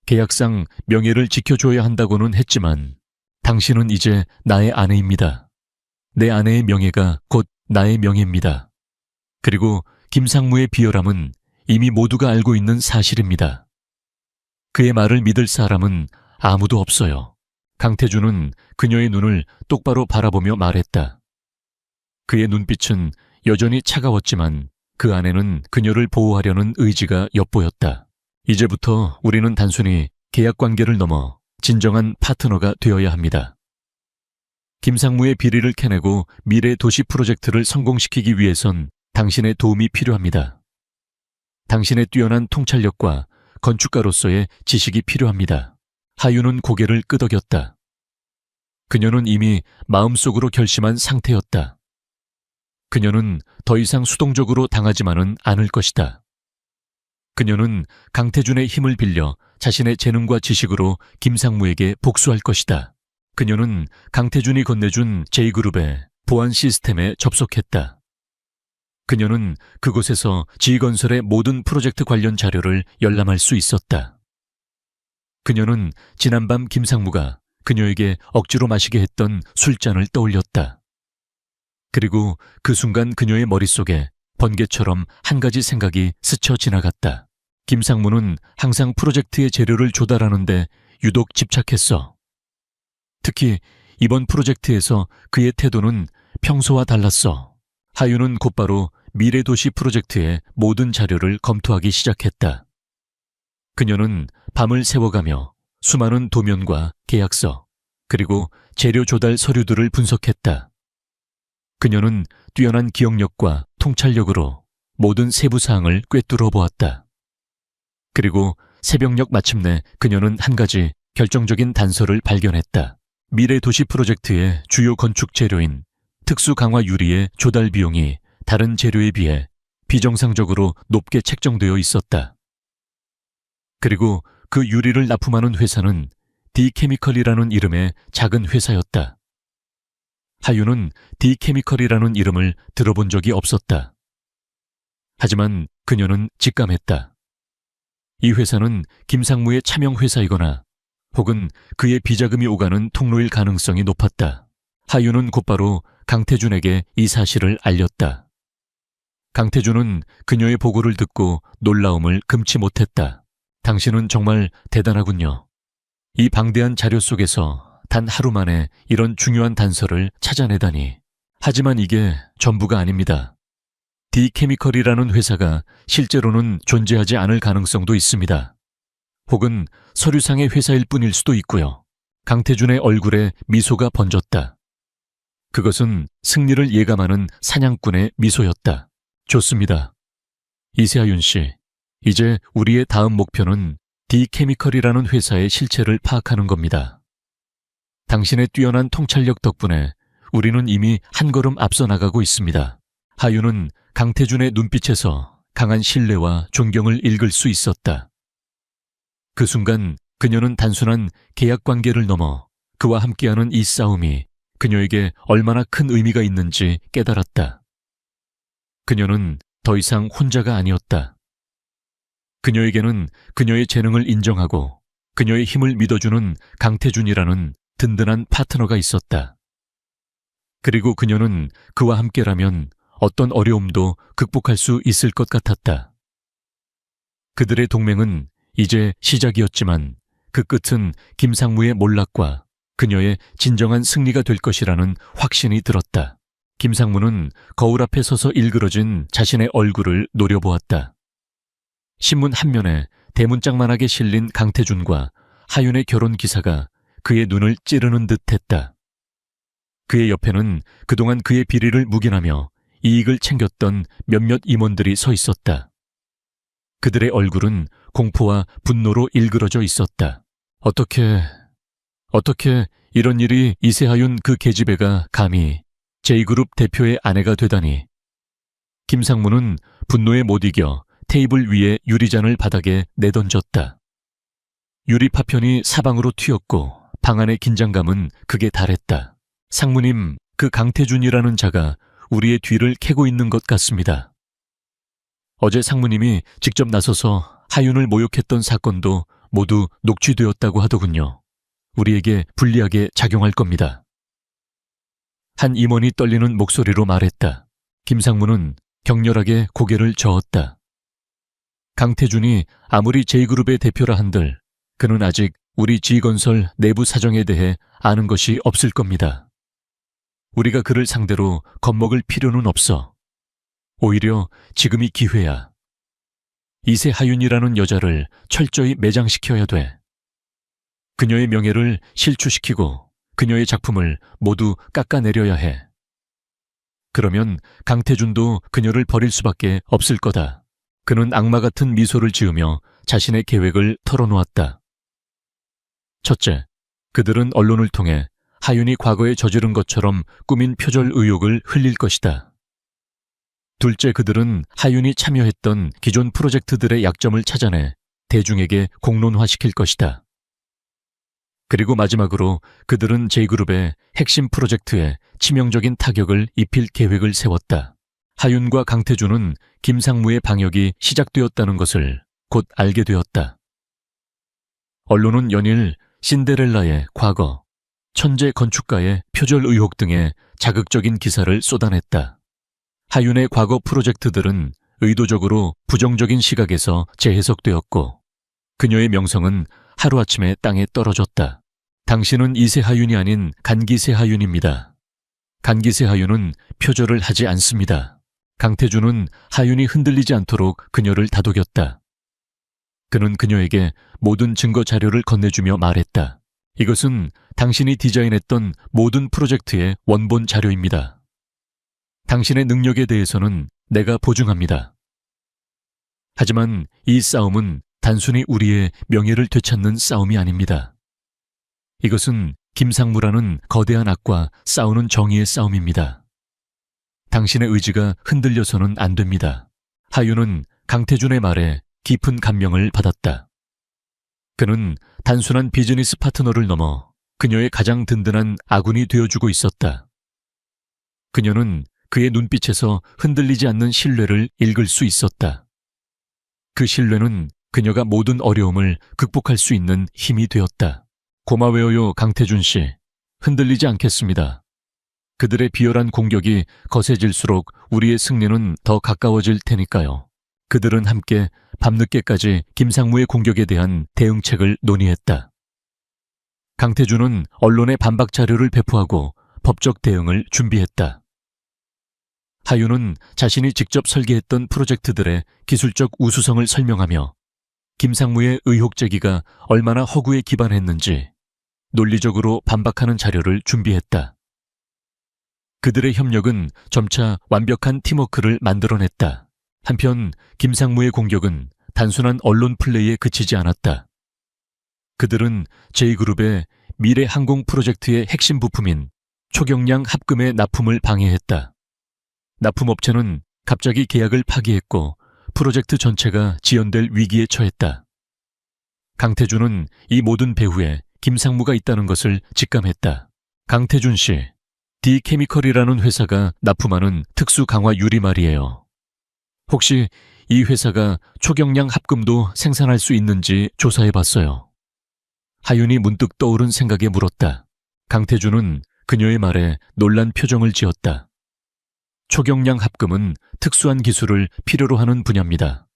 계약상 명예를 지켜줘야 한다고는 했지만 당신은 이제 나의 아내입니다. 내 아내의 명예가 곧 나의 명예입니다. 그리고 김상무의 비열함은 이미 모두가 알고 있는 사실입니다. 그의 말을 믿을 사람은 아무도 없어요. 강태준은 그녀의 눈을 똑바로 바라보며 말했다. 그의 눈빛은 여전히 차가웠지만 그 안에는 그녀를 보호하려는 의지가 엿보였다. 이제부터 우리는 단순히 계약 관계를 넘어 진정한 파트너가 되어야 합니다. 김상무의 비리를 캐내고 미래 도시 프로젝트를 성공시키기 위해선 당신의 도움이 필요합니다. 당신의 뛰어난 통찰력과 건축가로서의 지식이 필요합니다. 하윤은 고개를 끄덕였다. 그녀는 이미 마음속으로 결심한 상태였다. 그녀는 더 이상 수동적으로 당하지만은 않을 것이다. 그녀는 강태준의 힘을 빌려 자신의 재능과 지식으로 김상무에게 복수할 것이다. 그녀는 강태준이 건네준 J그룹의 보안 시스템에 접속했다. 그녀는 그곳에서 지건설의 모든 프로젝트 관련 자료를 열람할 수 있었다. 그녀는 지난밤 김상무가 그녀에게 억지로 마시게 했던 술잔을 떠올렸다. 그리고 그 순간 그녀의 머릿속에 번개처럼 한 가지 생각이 스쳐 지나갔다. 김상무는 항상 프로젝트의 재료를 조달하는데 유독 집착했어. 특히 이번 프로젝트에서 그의 태도는 평소와 달랐어. 하윤은 곧바로 미래도시 프로젝트의 모든 자료를 검토하기 시작했다. 그녀는 밤을 새워가며 수많은 도면과 계약서, 그리고 재료 조달 서류들을 분석했다. 그녀는 뛰어난 기억력과 통찰력으로 모든 세부 사항을 꿰뚫어 보았다. 그리고 새벽녘 마침내 그녀는 한 가지 결정적인 단서를 발견했다. 미래 도시 프로젝트의 주요 건축 재료인 특수 강화 유리의 조달 비용이 다른 재료에 비해 비정상적으로 높게 책정되어 있었다. 그리고 그 유리를 납품하는 회사는 디케미컬이라는 이름의 작은 회사였다. 하윤은 D케미컬이라는 이름을 들어본 적이 없었다. 하지만 그녀는 직감했다. 이 회사는 김상무의 차명 회사이거나 혹은 그의 비자금이 오가는 통로일 가능성이 높았다. 하윤은 곧바로 강태준에게 이 사실을 알렸다. 강태준은 그녀의 보고를 듣고 놀라움을 금치 못했다. 당신은 정말 대단하군요. 이 방대한 자료 속에서 단 하루 만에 이런 중요한 단서를 찾아내다니. 하지만 이게 전부가 아닙니다. D케미컬이라는 회사가 실제로는 존재하지 않을 가능성도 있습니다. 혹은 서류상의 회사일 뿐일 수도 있고요. 강태준의 얼굴에 미소가 번졌다. 그것은 승리를 예감하는 사냥꾼의 미소였다. 좋습니다. 이세하윤 씨, 이제 우리의 다음 목표는 D케미컬이라는 회사의 실체를 파악하는 겁니다. 당신의 뛰어난 통찰력 덕분에 우리는 이미 한 걸음 앞서 나가고 있습니다. 하윤은 강태준의 눈빛에서 강한 신뢰와 존경을 읽을 수 있었다. 그 순간 그녀는 단순한 계약 관계를 넘어 그와 함께하는 이 싸움이 그녀에게 얼마나 큰 의미가 있는지 깨달았다. 그녀는 더 이상 혼자가 아니었다. 그녀에게는 그녀의 재능을 인정하고 그녀의 힘을 믿어주는 강태준이라는 든든한 파트너가 있었다. 그리고 그녀는 그와 함께라면 어떤 어려움도 극복할 수 있을 것 같았다. 그들의 동맹은 이제 시작이었지만 그 끝은 김상무의 몰락과 그녀의 진정한 승리가 될 것이라는 확신이 들었다. 김상무는 거울 앞에 서서 일그러진 자신의 얼굴을 노려보았다. 신문 한 면에 대문짝만하게 실린 강태준과 하윤의 결혼 기사가 그의 눈을 찌르는 듯했다. 그의 옆에는 그동안 그의 비리를 묵인하며 이익을 챙겼던 몇몇 임원들이 서 있었다. 그들의 얼굴은 공포와 분노로 일그러져 있었다. 어떻게 이런 일이 이세하윤 그 계집애가 감히 J그룹 대표의 아내가 되다니. 김상무는 분노에 못 이겨 테이블 위에 유리잔을 바닥에 내던졌다. 유리 파편이 사방으로 튀었고 방 안의 긴장감은 극에 달했다. 상무님, 그 강태준이라는 자가 우리의 뒤를 캐고 있는 것 같습니다. 어제 상무님이 직접 나서서 하윤을 모욕했던 사건도 모두 녹취되었다고 하더군요. 우리에게 불리하게 작용할 겁니다. 한 임원이 떨리는 목소리로 말했다. 김상무는 격렬하게 고개를 저었다. 강태준이 아무리 J그룹의 대표라 한들 그는 아직 우리 G건설 내부 사정에 대해 아는 것이 없을 겁니다. 우리가 그를 상대로 겁먹을 필요는 없어. 오히려 지금이 기회야. 이세하윤이라는 여자를 철저히 매장시켜야 돼. 그녀의 명예를 실추시키고 그녀의 작품을 모두 깎아내려야 해. 그러면 강태준도 그녀를 버릴 수밖에 없을 거다. 그는 악마 같은 미소를 지으며 자신의 계획을 털어놓았다. 첫째, 그들은 언론을 통해 하윤이 과거에 저지른 것처럼 꾸민 표절 의혹을 흘릴 것이다. 둘째, 그들은 하윤이 참여했던 기존 프로젝트들의 약점을 찾아내 대중에게 공론화시킬 것이다. 그리고 마지막으로 그들은 J그룹의 핵심 프로젝트에 치명적인 타격을 입힐 계획을 세웠다. 하윤과 강태준은 김상무의 방역이 시작되었다는 것을 곧 알게 되었다. 언론은 연일 신데렐라의 과거, 천재 건축가의 표절 의혹 등의 자극적인 기사를 쏟아냈다. 하윤의 과거 프로젝트들은 의도적으로 부정적인 시각에서 재해석되었고 그녀의 명성은 하루아침에 땅에 떨어졌다. 당신은 이세하윤이 아닌 간기세하윤입니다. 간기세하윤은 표절을 하지 않습니다. 강태준은 하윤이 흔들리지 않도록 그녀를 다독였다. 그는 그녀에게 모든 증거 자료를 건네주며 말했다. 이것은 당신이 디자인했던 모든 프로젝트의 원본 자료입니다. 당신의 능력에 대해서는 내가 보증합니다. 하지만 이 싸움은 단순히 우리의 명예를 되찾는 싸움이 아닙니다. 이것은 김상무라는 거대한 악과 싸우는 정의의 싸움입니다. 당신의 의지가 흔들려서는 안 됩니다. 하윤은 강태준의 말에 깊은 감명을 받았다. 그는 단순한 비즈니스 파트너를 넘어 그녀의 가장 든든한 아군이 되어주고 있었다. 그녀는 그의 눈빛에서 흔들리지 않는 신뢰를 읽을 수 있었다. 그 신뢰는 그녀가 모든 어려움을 극복할 수 있는 힘이 되었다. 고마워요, 강태준 씨. 흔들리지 않겠습니다. 그들의 비열한 공격이 거세질수록 우리의 승리는 더 가까워질 테니까요. 그들은 함께 밤늦게까지 김상무의 공격에 대한 대응책을 논의했다. 강태준은 언론에 반박 자료를 배포하고 법적 대응을 준비했다. 하윤은 자신이 직접 설계했던 프로젝트들의 기술적 우수성을 설명하며 김상무의 의혹 제기가 얼마나 허구에 기반했는지 논리적으로 반박하는 자료를 준비했다. 그들의 협력은 점차 완벽한 팀워크를 만들어냈다. 한편 김상무의 공격은 단순한 언론 플레이에 그치지 않았다. 그들은 J그룹의 미래 항공 프로젝트의 핵심 부품인 초경량 합금의 납품을 방해했다. 납품업체는 갑자기 계약을 파기했고 프로젝트 전체가 지연될 위기에 처했다. 강태준은 이 모든 배후에 김상무가 있다는 것을 직감했다. 강태준 씨, D케미컬이라는 회사가 납품하는 특수 강화 유리말이에요. 혹시 이 회사가 초경량 합금도 생산할 수 있는지 조사해봤어요. 하윤이 문득 떠오른 생각에 물었다. 강태준은 그녀의 말에 놀란 표정을 지었다. 초경량 합금은 특수한 기술을 필요로 하는 분야입니다.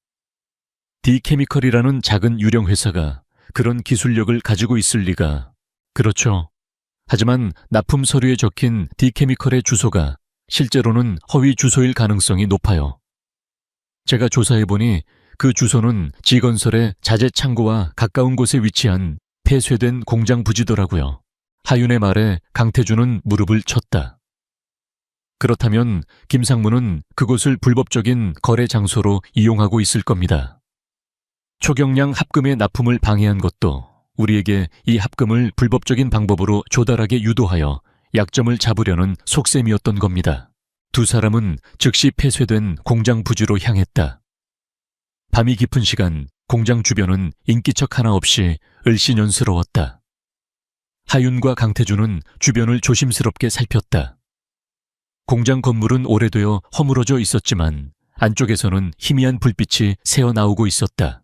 D케미컬이라는 작은 유령 회사가 그런 기술력을 가지고 있을 리가. 그렇죠. 하지만 납품 서류에 적힌 D케미컬의 주소가 실제로는 허위 주소일 가능성이 높아요. 제가 조사해보니 그 주소는 G건설의 자재 창고와 가까운 곳에 위치한 폐쇄된 공장 부지더라고요. 하윤의 말에 강태준은 무릎을 쳤다. 그렇다면 김상무는 그곳을 불법적인 거래 장소로 이용하고 있을 겁니다. 초경량 합금의 납품을 방해한 것도 우리에게 이 합금을 불법적인 방법으로 조달하게 유도하여 약점을 잡으려는 속셈이었던 겁니다. 두 사람은 즉시 폐쇄된 공장 부지로 향했다. 밤이 깊은 시간 공장 주변은 인기척 하나 없이 을씨년스러웠다. 하윤과 강태준은 주변을 조심스럽게 살폈다. 공장 건물은 오래되어 허물어져 있었지만 안쪽에서는 희미한 불빛이 새어나오고 있었다.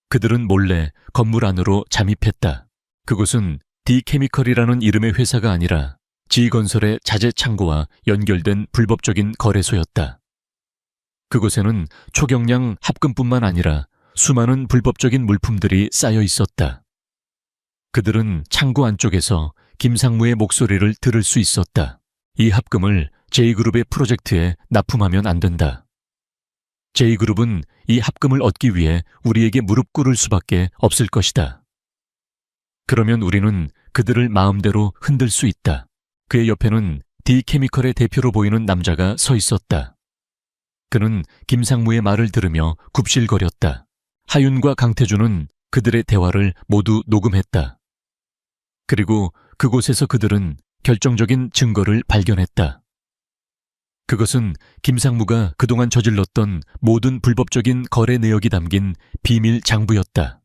그들은 몰래 건물 안으로 잠입했다. 그곳은 D케미컬이라는 이름의 회사가 아니라 G건설의 자재 창고와 연결된 불법적인 거래소였다. 그곳에는 초경량 합금뿐만 아니라 수많은 불법적인 물품들이 쌓여 있었다. 그들은 창고 안쪽에서 김상무의 목소리를 들을 수 있었다. 이 합금을 J그룹의 프로젝트에 납품하면 안 된다. J그룹은 이 합금을 얻기 위해 우리에게 무릎 꿇을 수밖에 없을 것이다. 그러면 우리는 그들을 마음대로 흔들 수 있다. 그의 옆에는 D케미컬의 대표로 보이는 남자가 서 있었다. 그는 김상무의 말을 들으며 굽실거렸다. 하윤과 강태준은 그들의 대화를 모두 녹음했다. 그리고 그곳에서 그들은 결정적인 증거를 발견했다. 그것은 김상무가 그동안 저질렀던 모든 불법적인 거래 내역이 담긴 비밀 장부였다.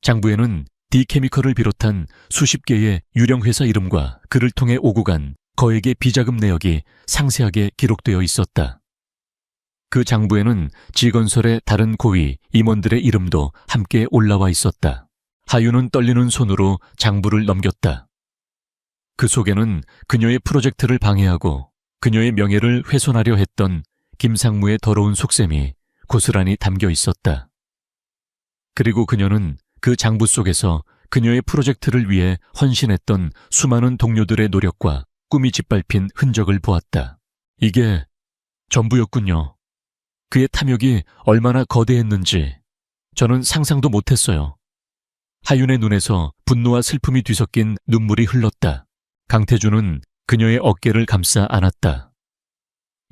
장부에는 D케미컬을 비롯한 수십 개의 유령 회사 이름과 그를 통해 오고 간 거액의 비자금 내역이 상세하게 기록되어 있었다. 그 장부에는 G건설의 다른 고위 임원들의 이름도 함께 올라와 있었다. 하윤은 떨리는 손으로 장부를 넘겼다. 그 속에는 그녀의 프로젝트를 방해하고 그녀의 명예를 훼손하려 했던 김상무의 더러운 속셈이 고스란히 담겨 있었다. 그리고 그녀는 그 장부 속에서 그녀의 프로젝트를 위해 헌신했던 수많은 동료들의 노력과 꿈이 짓밟힌 흔적을 보았다. 이게 전부였군요. 그의 탐욕이 얼마나 거대했는지 저는 상상도 못했어요. 하윤의 눈에서 분노와 슬픔이 뒤섞인 눈물이 흘렀다. 강태준은 그녀의 어깨를 감싸 안았다.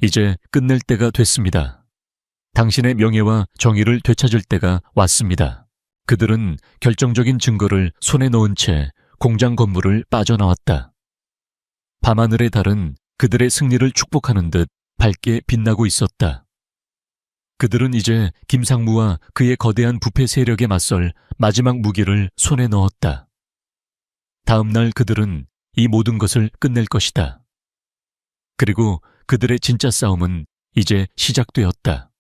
이제 끝낼 때가 됐습니다. 당신의 명예와 정의를 되찾을 때가 왔습니다. 그들은 결정적인 증거를 손에 넣은 채 공장 건물을 빠져나왔다. 밤하늘의 달은 그들의 승리를 축복하는 듯 밝게 빛나고 있었다. 그들은 이제 김상무와 그의 거대한 부패 세력에 맞설 마지막 무기를 손에 넣었다. 다음 날 그들은 이 모든 것을 끝낼 것이다. 그리고 그들의 진짜 싸움은 이제 시작되었다.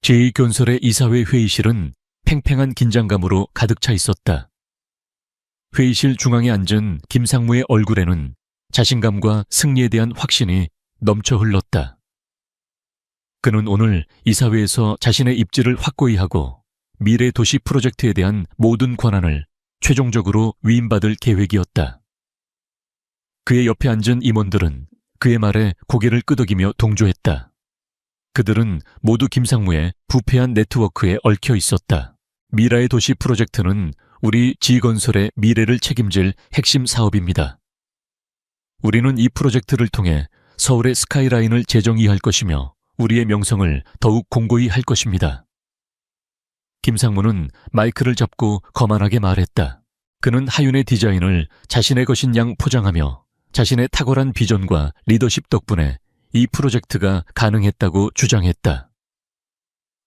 제2건설의 이사회 회의실은 팽팽한 긴장감으로 가득 차 있었다. 회의실 중앙에 앉은 김상무의 얼굴에는 자신감과 승리에 대한 확신이 넘쳐 흘렀다. 그는 오늘 이사회에서 자신의 입지를 확고히 하고 미래 도시 프로젝트에 대한 모든 권한을 최종적으로 위임받을 계획이었다. 그의 옆에 앉은 임원들은 그의 말에 고개를 끄덕이며 동조했다. 그들은 모두 김상무의 부패한 네트워크에 얽혀 있었다. 미라의 도시 프로젝트는 우리 지건설의 미래를 책임질 핵심 사업입니다. 우리는 이 프로젝트를 통해 서울의 스카이라인을 재정의할 것이며 우리의 명성을 더욱 공고히 할 것입니다. 김상무는 마이크를 잡고 거만하게 말했다. 그는 하윤의 디자인을 자신의 것인 양 포장하며 자신의 탁월한 비전과 리더십 덕분에 이 프로젝트가 가능했다고 주장했다.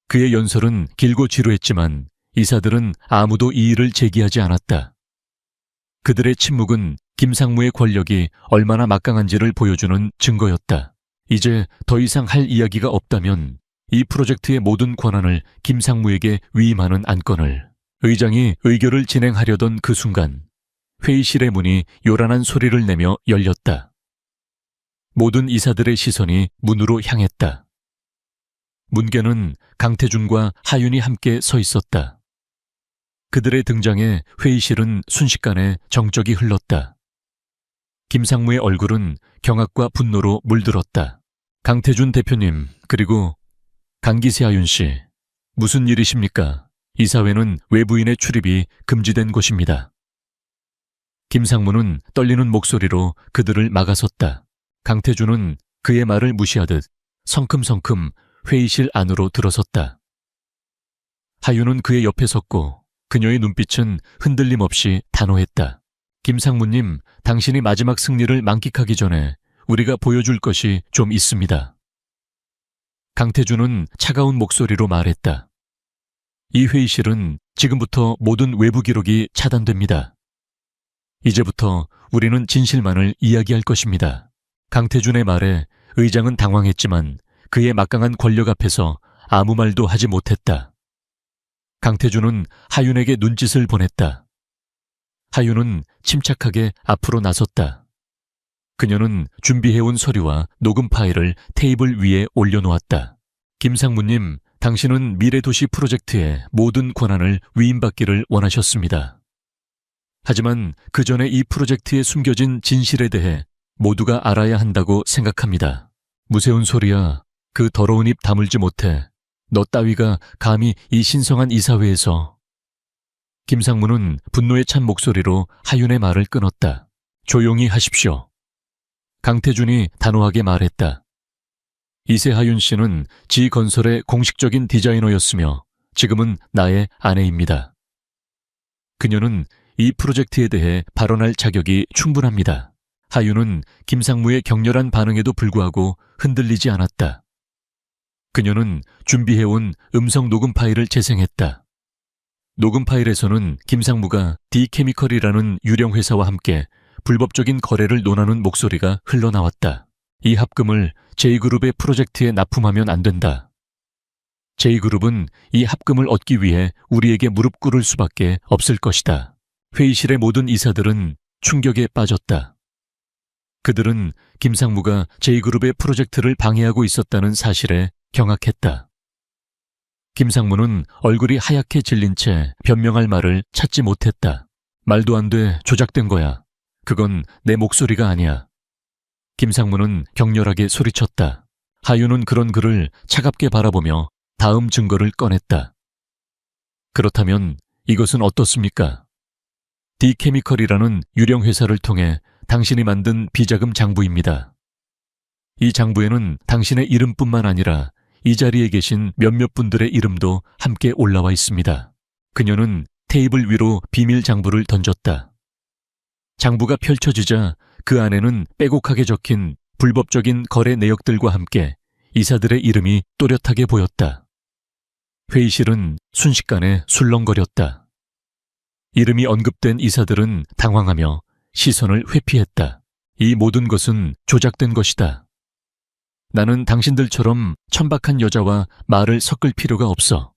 그의 연설은 길고 지루했지만 이사들은 아무도 이의를 제기하지 않았다. 그들의 침묵은 김상무의 권력이 얼마나 막강한지를 보여주는 증거였다. 이제 더 이상 할 이야기가 없다면 이 프로젝트의 모든 권한을 김상무에게 위임하는 안건을 의장이 의결을 진행하려던 그 순간 회의실의 문이 요란한 소리를 내며 열렸다. 모든 이사들의 시선이 문으로 향했다. 문견은 강태준과 하윤이 함께 서 있었다. 그들의 등장에 회의실은 순식간에 정적이 흘렀다. 김상무의 얼굴은 경악과 분노로 물들었다. 강태준 대표님, 그리고 강기세 하윤 씨, 무슨 일이십니까? 이사회는 외부인의 출입이 금지된 곳입니다. 김상무는 떨리는 목소리로 그들을 막아섰다. 강태준은 그의 말을 무시하듯 성큼성큼 회의실 안으로 들어섰다. 하윤은 그의 옆에 섰고 그녀의 눈빛은 흔들림 없이 단호했다. 김상무님, 당신이 마지막 승리를 만끽하기 전에 우리가 보여줄 것이 좀 있습니다. 강태준은 차가운 목소리로 말했다. 이 회의실은 지금부터 모든 외부 기록이 차단됩니다. 이제부터 우리는 진실만을 이야기할 것입니다. 강태준의 말에 의장은 당황했지만 그의 막강한 권력 앞에서 아무 말도 하지 못했다. 강태준은 하윤에게 눈짓을 보냈다. 하윤은 침착하게 앞으로 나섰다. 그녀는 준비해온 서류와 녹음 파일을 테이블 위에 올려놓았다. 김상무님, 당신은 미래도시 프로젝트의 모든 권한을 위임받기를 원하셨습니다. 하지만 그 전에 이 프로젝트에 숨겨진 진실에 대해 모두가 알아야 한다고 생각합니다. 무세운 소리야. 그 더러운 입 다물지 못해. 너 따위가 감히 이 신성한 이사회에서. 김상무는 분노에 찬 목소리로 하윤의 말을 끊었다. 조용히 하십시오. 강태준이 단호하게 말했다. 이세하윤 씨는 지건설의 공식적인 디자이너였으며 지금은 나의 아내입니다. 그녀는 이 프로젝트에 대해 발언할 자격이 충분합니다. 하윤은 김상무의 격렬한 반응에도 불구하고 흔들리지 않았다. 그녀는 준비해온 음성 녹음 파일을 재생했다. 녹음 파일에서는 김상무가 D케미컬이라는 유령 회사와 함께 불법적인 거래를 논하는 목소리가 흘러나왔다. 이 합금을 J그룹의 프로젝트에 납품하면 안 된다. J그룹은 이 합금을 얻기 위해 우리에게 무릎 꿇을 수밖에 없을 것이다. 회의실의 모든 이사들은 충격에 빠졌다. 그들은 김상무가 J그룹의 프로젝트를 방해하고 있었다는 사실에 경악했다. 김상무는 얼굴이 하얗게 질린 채 변명할 말을 찾지 못했다. 말도 안 돼, 조작된 거야. 그건 내 목소리가 아니야. 김상무는 격렬하게 소리쳤다. 하윤은 그런 그를 차갑게 바라보며 다음 증거를 꺼냈다. 그렇다면 이것은 어떻습니까? D케미컬이라는 유령 회사를 통해 당신이 만든 비자금 장부입니다. 이 장부에는 당신의 이름뿐만 아니라 이 자리에 계신 몇몇 분들의 이름도 함께 올라와 있습니다. 그녀는 테이블 위로 비밀 장부를 던졌다. 장부가 펼쳐지자 그 안에는 빼곡하게 적힌 불법적인 거래 내역들과 함께 이사들의 이름이 또렷하게 보였다. 회의실은 순식간에 술렁거렸다. 이름이 언급된 이사들은 당황하며 시선을 회피했다. 이 모든 것은 조작된 것이다. 나는 당신들처럼 천박한 여자와 말을 섞을 필요가 없어.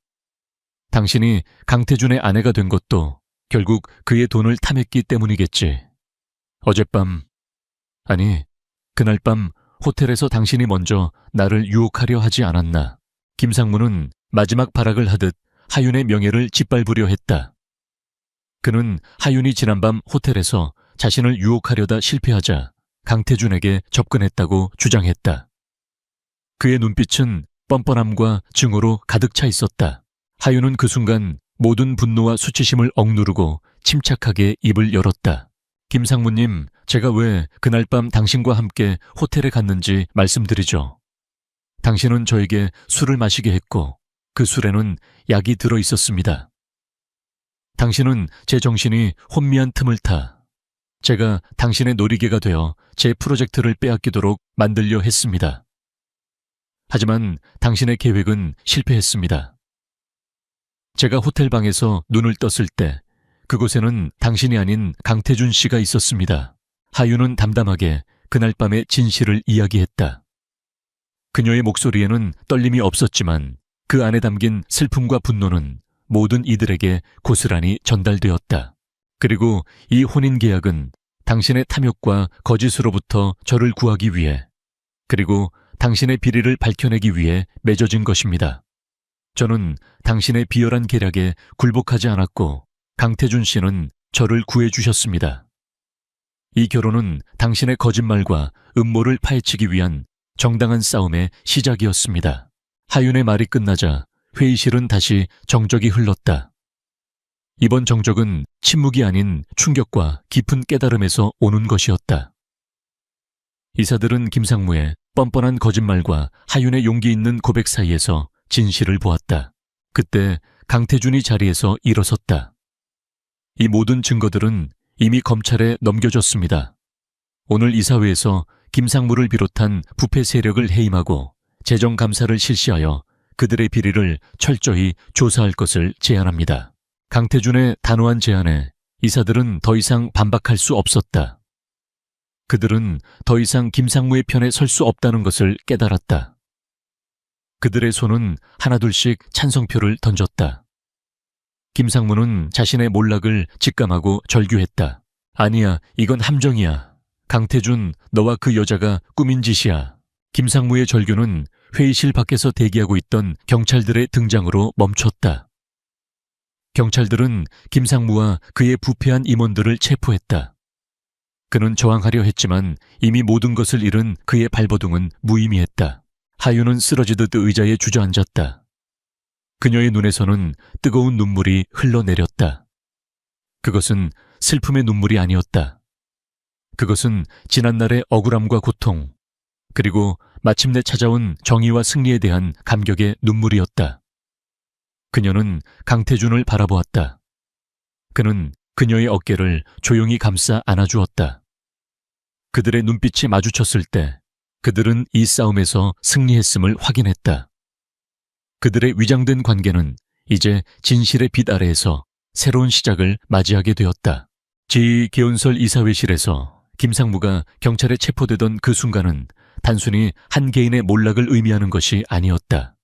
당신이 강태준의 아내가 된 것도 결국 그의 돈을 탐했기 때문이겠지. 어젯밤, 아니, 그날 밤 호텔에서 당신이 먼저 나를 유혹하려 하지 않았나. 김상무는 마지막 발악을 하듯 하윤의 명예를 짓밟으려 했다. 그는 하윤이 지난밤 호텔에서 자신을 유혹하려다 실패하자 강태준에게 접근했다고 주장했다. 그의 눈빛은 뻔뻔함과 증오로 가득 차 있었다. 하윤은 그 순간 모든 분노와 수치심을 억누르고 침착하게 입을 열었다. 김상무님, 제가 왜 그날 밤 당신과 함께 호텔에 갔는지 말씀드리죠. 당신은 저에게 술을 마시게 했고 그 술에는 약이 들어 있었습니다. 당신은 제 정신이 혼미한 틈을 타 제가 당신의 놀이개가 되어 제 프로젝트를 빼앗기도록 만들려 했습니다. 하지만 당신의 계획은 실패했습니다. 제가 호텔 방에서 눈을 떴을 때 그곳에는 당신이 아닌 강태준 씨가 있었습니다. 하윤은 담담하게 그날 밤의 진실을 이야기했다. 그녀의 목소리에는 떨림이 없었지만 그 안에 담긴 슬픔과 분노는 모든 이들에게 고스란히 전달되었다. 그리고 이 혼인계약은 당신의 탐욕과 거짓으로부터 저를 구하기 위해, 그리고 당신의 비리를 밝혀내기 위해 맺어진 것입니다. 저는 당신의 비열한 계략에 굴복하지 않았고 강태준 씨는 저를 구해주셨습니다. 이 결혼은 당신의 거짓말과 음모를 파헤치기 위한 정당한 싸움의 시작이었습니다. 하윤의 말이 끝나자 회의실은 다시 정적이 흘렀다. 이번 정적은 침묵이 아닌 충격과 깊은 깨달음에서 오는 것이었다. 이사들은 김상무의 뻔뻔한 거짓말과 하윤의 용기 있는 고백 사이에서 진실을 보았다. 그때 강태준이 자리에서 일어섰다. 이 모든 증거들은 이미 검찰에 넘겨졌습니다. 오늘 이사회에서 김상무를 비롯한 부패 세력을 해임하고 재정감사를 실시하여 그들의 비리를 철저히 조사할 것을 제안합니다. 강태준의 단호한 제안에 이사들은 더 이상 반박할 수 없었다. 그들은 더 이상 김상무의 편에 설 수 없다는 것을 깨달았다. 그들의 손은 하나둘씩 찬성표를 던졌다. 김상무는 자신의 몰락을 직감하고 절규했다. 아니야, 이건 함정이야. 강태준, 너와 그 여자가 꾸민 짓이야. 김상무의 절규는 회의실 밖에서 대기하고 있던 경찰들의 등장으로 멈췄다. 경찰들은 김상무와 그의 부패한 임원들을 체포했다. 그는 저항하려 했지만 이미 모든 것을 잃은 그의 발버둥은 무의미했다. 하윤은 쓰러지듯 의자에 주저앉았다. 그녀의 눈에서는 뜨거운 눈물이 흘러내렸다. 그것은 슬픔의 눈물이 아니었다. 그것은 지난날의 억울함과 고통, 그리고 마침내 찾아온 정의와 승리에 대한 감격의 눈물이었다. 그녀는 강태준을 바라보았다. 그는 그녀의 어깨를 조용히 감싸 안아주었다. 그들의 눈빛이 마주쳤을 때 그들은 이 싸움에서 승리했음을 확인했다. 그들의 위장된 관계는 이제 진실의 빛 아래에서 새로운 시작을 맞이하게 되었다. 지-개운설 이사회실에서 김상무가 경찰에 체포되던 그 순간은 단순히 한 개인의 몰락을 의미하는 것이 아니었다.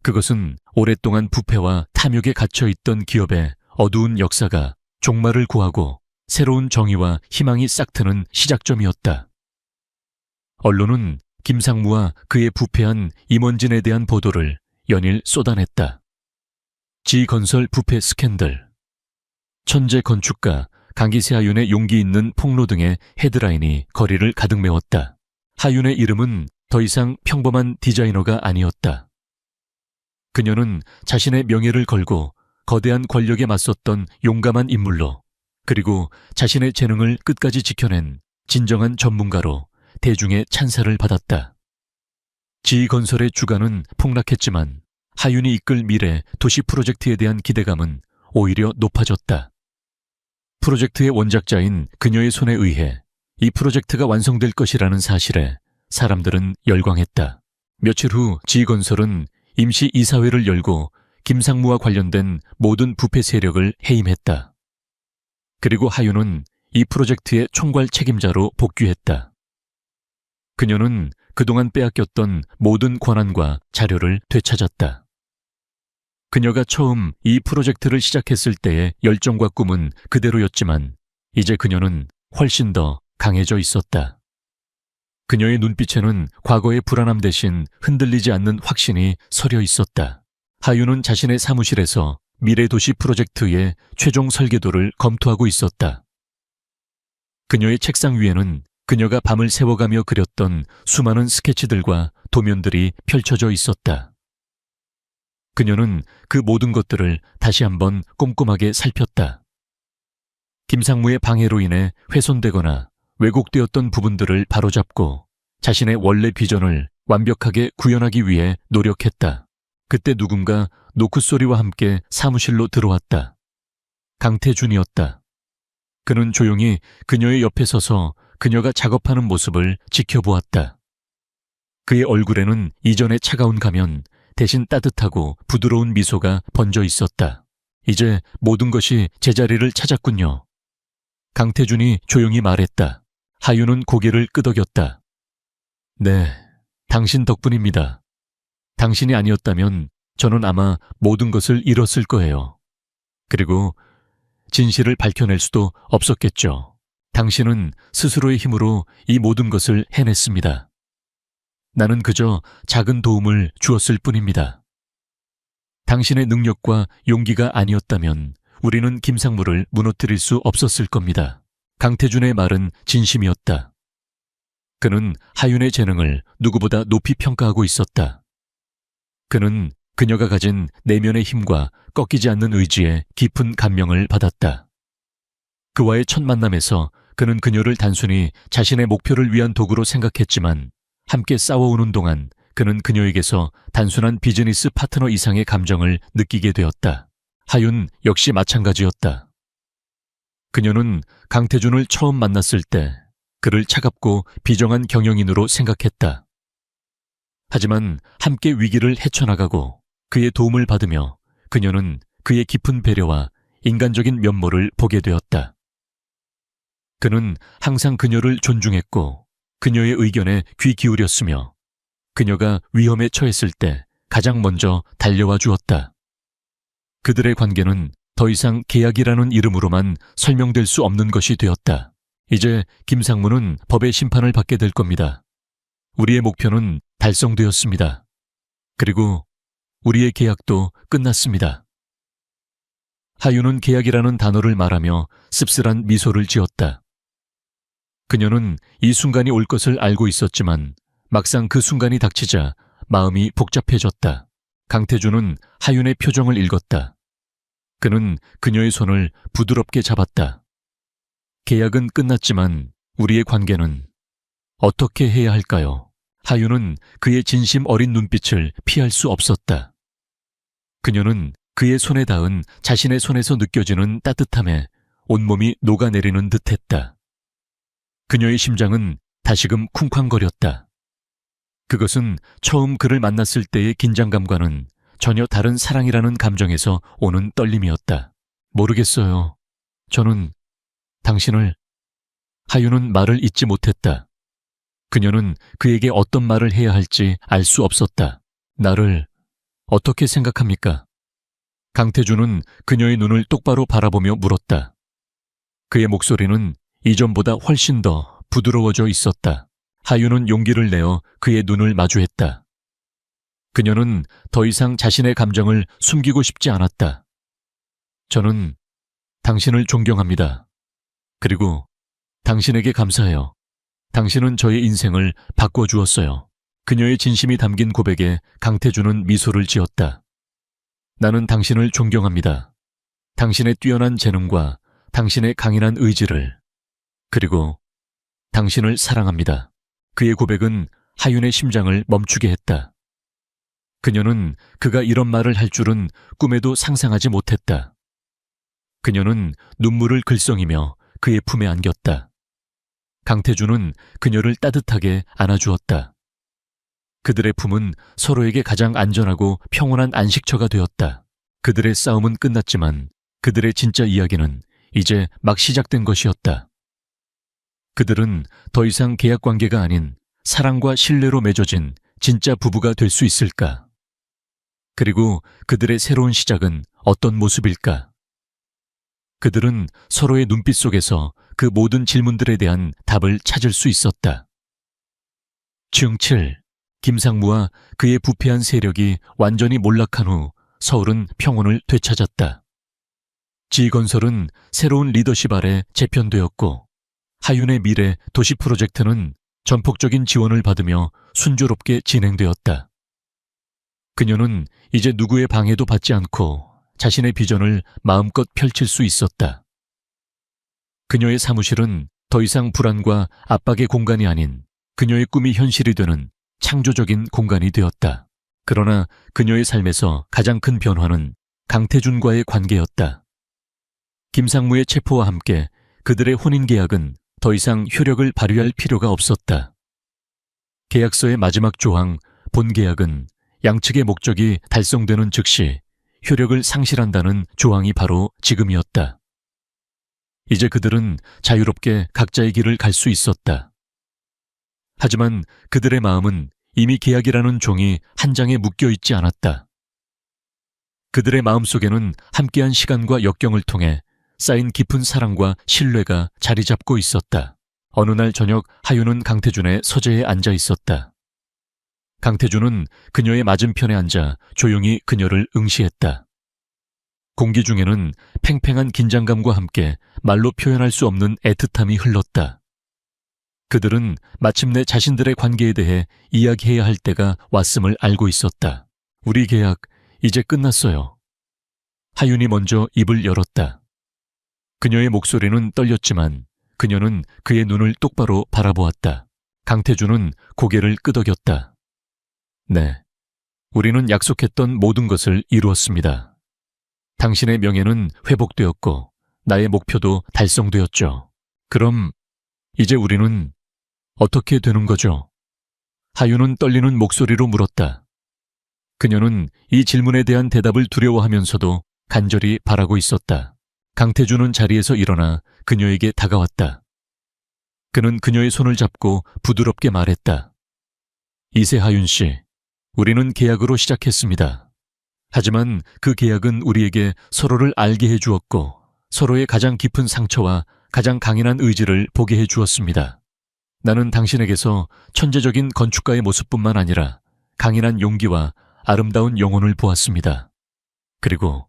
그것은 오랫동안 부패와 탐욕에 갇혀있던 기업의 어두운 역사가 종말을 구하고 새로운 정의와 희망이 싹트는 시작점이었다. 언론은 김상무와 그의 부패한 임원진에 대한 보도를 연일 쏟아냈다. 지건설 부패 스캔들, 천재 건축가 강기세 하윤의 용기 있는 폭로 등의 헤드라인이 거리를 가득 메웠다. 하윤의 이름은 더 이상 평범한 디자이너가 아니었다. 그녀는 자신의 명예를 걸고 거대한 권력에 맞섰던 용감한 인물로, 그리고 자신의 재능을 끝까지 지켜낸 진정한 전문가로 대중의 찬사를 받았다. 지건설의 주가는 폭락했지만 하윤이 이끌 미래 도시 프로젝트에 대한 기대감은 오히려 높아졌다. 프로젝트의 원작자인 그녀의 손에 의해 이 프로젝트가 완성될 것이라는 사실에 사람들은 열광했다. 며칠 후 지건설은 임시 이사회를 열고 김상무와 관련된 모든 부패 세력을 해임했다. 그리고 하윤은 이 프로젝트의 총괄 책임자로 복귀했다. 그녀는 그동안 빼앗겼던 모든 권한과 자료를 되찾았다. 그녀가 처음 이 프로젝트를 시작했을 때의 열정과 꿈은 그대로였지만 이제 그녀는 훨씬 더 강해져 있었다. 그녀의 눈빛에는 과거의 불안함 대신 흔들리지 않는 확신이 서려 있었다. 하윤은 자신의 사무실에서 미래도시 프로젝트의 최종 설계도를 검토하고 있었다. 그녀의 책상 위에는 그녀가 밤을 새워가며 그렸던 수많은 스케치들과 도면들이 펼쳐져 있었다. 그녀는 그 모든 것들을 다시 한번 꼼꼼하게 살폈다. 김상무의 방해로 인해 훼손되거나 왜곡되었던 부분들을 바로잡고 자신의 원래 비전을 완벽하게 구현하기 위해 노력했다. 그때 누군가 노크 소리와 함께 사무실로 들어왔다. 강태준이었다. 그는 조용히 그녀의 옆에 서서 그녀가 작업하는 모습을 지켜보았다. 그의 얼굴에는 이전의 차가운 가면 대신 따뜻하고 부드러운 미소가 번져 있었다. 이제 모든 것이 제자리를 찾았군요. 강태준이 조용히 말했다. 하윤은 고개를 끄덕였다. 네, 당신 덕분입니다. 당신이 아니었다면 저는 아마 모든 것을 잃었을 거예요. 그리고 진실을 밝혀낼 수도 없었겠죠. 당신은 스스로의 힘으로 이 모든 것을 해냈습니다. 나는 그저 작은 도움을 주었을 뿐입니다. 당신의 능력과 용기가 아니었다면 우리는 김상무를 무너뜨릴 수 없었을 겁니다. 강태준의 말은 진심이었다. 그는 하윤의 재능을 누구보다 높이 평가하고 있었다. 그는 그녀가 가진 내면의 힘과 꺾이지 않는 의지에 깊은 감명을 받았다. 그와의 첫 만남에서 그는 그녀를 단순히 자신의 목표를 위한 도구로 생각했지만 함께 싸워오는 동안 그는 그녀에게서 단순한 비즈니스 파트너 이상의 감정을 느끼게 되었다. 하윤 역시 마찬가지였다. 그녀는 강태준을 처음 만났을 때 그를 차갑고 비정한 경영인으로 생각했다. 하지만 함께 위기를 헤쳐나가고 그의 도움을 받으며 그녀는 그의 깊은 배려와 인간적인 면모를 보게 되었다. 그는 항상 그녀를 존중했고 그녀의 의견에 귀 기울였으며 그녀가 위험에 처했을 때 가장 먼저 달려와 주었다. 그들의 관계는 더 이상 계약이라는 이름으로만 설명될 수 없는 것이 되었다. 이제 김상무는 법의 심판을 받게 될 겁니다. 우리의 목표는 달성되었습니다. 그리고 우리의 계약도 끝났습니다. 하윤은 계약이라는 단어를 말하며 씁쓸한 미소를 지었다. 그녀는 이 순간이 올 것을 알고 있었지만 막상 그 순간이 닥치자 마음이 복잡해졌다. 강태준은 하윤의 표정을 읽었다. 그는 그녀의 손을 부드럽게 잡았다. 계약은 끝났지만 우리의 관계는 어떻게 해야 할까요? 하윤은 그의 진심 어린 눈빛을 피할 수 없었다. 그녀는 그의 손에 닿은 자신의 손에서 느껴지는 따뜻함에 온몸이 녹아내리는 듯했다. 그녀의 심장은 다시금 쿵쾅거렸다. 그것은 처음 그를 만났을 때의 긴장감과는 전혀 다른 사랑이라는 감정에서 오는 떨림이었다. 모르겠어요. 저는 당신을... 하윤은 말을 잇지 못했다. 그녀는 그에게 어떤 말을 해야 할지 알 수 없었다. 나를 어떻게 생각합니까? 강태준은 그녀의 눈을 똑바로 바라보며 물었다. 그의 목소리는 이전보다 훨씬 더 부드러워져 있었다. 하윤은 용기를 내어 그의 눈을 마주했다. 그녀는 더 이상 자신의 감정을 숨기고 싶지 않았다. 저는 당신을 존경합니다. 그리고 당신에게 감사해요. 당신은 저의 인생을 바꿔주었어요. 그녀의 진심이 담긴 고백에 강태준은 미소를 지었다. 나는 당신을 존경합니다. 당신의 뛰어난 재능과 당신의 강인한 의지를, 그리고 당신을 사랑합니다. 그의 고백은 하윤의 심장을 멈추게 했다. 그녀는 그가 이런 말을 할 줄은 꿈에도 상상하지 못했다. 그녀는 눈물을 글썽이며 그의 품에 안겼다. 강태준은 그녀를 따뜻하게 안아주었다. 그들의 품은 서로에게 가장 안전하고 평온한 안식처가 되었다. 그들의 싸움은 끝났지만 그들의 진짜 이야기는 이제 막 시작된 것이었다. 그들은 더 이상 계약 관계가 아닌 사랑과 신뢰로 맺어진 진짜 부부가 될 수 있을까? 그리고 그들의 새로운 시작은 어떤 모습일까? 그들은 서로의 눈빛 속에서 그 모든 질문들에 대한 답을 찾을 수 있었다. 중7. 김상무와 그의 부패한 세력이 완전히 몰락한 후 서울은 평온을 되찾았다. 지건설은 새로운 리더십 아래 재편되었고 하윤의 미래 도시 프로젝트는 전폭적인 지원을 받으며 순조롭게 진행되었다. 그녀는 이제 누구의 방해도 받지 않고 자신의 비전을 마음껏 펼칠 수 있었다. 그녀의 사무실은 더 이상 불안과 압박의 공간이 아닌 그녀의 꿈이 현실이 되는 창조적인 공간이 되었다. 그러나 그녀의 삶에서 가장 큰 변화는 강태준과의 관계였다. 김상무의 체포와 함께 그들의 혼인 계약은 더 이상 효력을 발휘할 필요가 없었다. 계약서의 마지막 조항 본 계약은 양측의 목적이 달성되는 즉시 효력을 상실한다는 조항이 바로 지금이었다. 이제 그들은 자유롭게 각자의 길을 갈 수 있었다. 하지만 그들의 마음은 이미 계약이라는 종이 한 장에 묶여 있지 않았다. 그들의 마음속에는 함께한 시간과 역경을 통해 쌓인 깊은 사랑과 신뢰가 자리 잡고 있었다. 어느 날 저녁 하윤은 강태준의 서재에 앉아 있었다. 강태준은 그녀의 맞은편에 앉아 조용히 그녀를 응시했다. 공기 중에는 팽팽한 긴장감과 함께 말로 표현할 수 없는 애틋함이 흘렀다. 그들은 마침내 자신들의 관계에 대해 이야기해야 할 때가 왔음을 알고 있었다. 우리 계약 이제 끝났어요. 하윤이 먼저 입을 열었다. 그녀의 목소리는 떨렸지만 그녀는 그의 눈을 똑바로 바라보았다. 강태준은 고개를 끄덕였다. 네, 우리는 약속했던 모든 것을 이루었습니다. 당신의 명예는 회복되었고 나의 목표도 달성되었죠. 그럼 이제 우리는 어떻게 되는 거죠? 하윤은 떨리는 목소리로 물었다. 그녀는 이 질문에 대한 대답을 두려워하면서도 간절히 바라고 있었다. 강태준은 자리에서 일어나 그녀에게 다가왔다. 그는 그녀의 손을 잡고 부드럽게 말했다. 이세하윤 씨, 우리는 계약으로 시작했습니다. 하지만 그 계약은 우리에게 서로를 알게 해주었고 서로의 가장 깊은 상처와 가장 강인한 의지를 보게 해주었습니다. 나는 당신에게서 천재적인 건축가의 모습뿐만 아니라 강인한 용기와 아름다운 영혼을 보았습니다. 그리고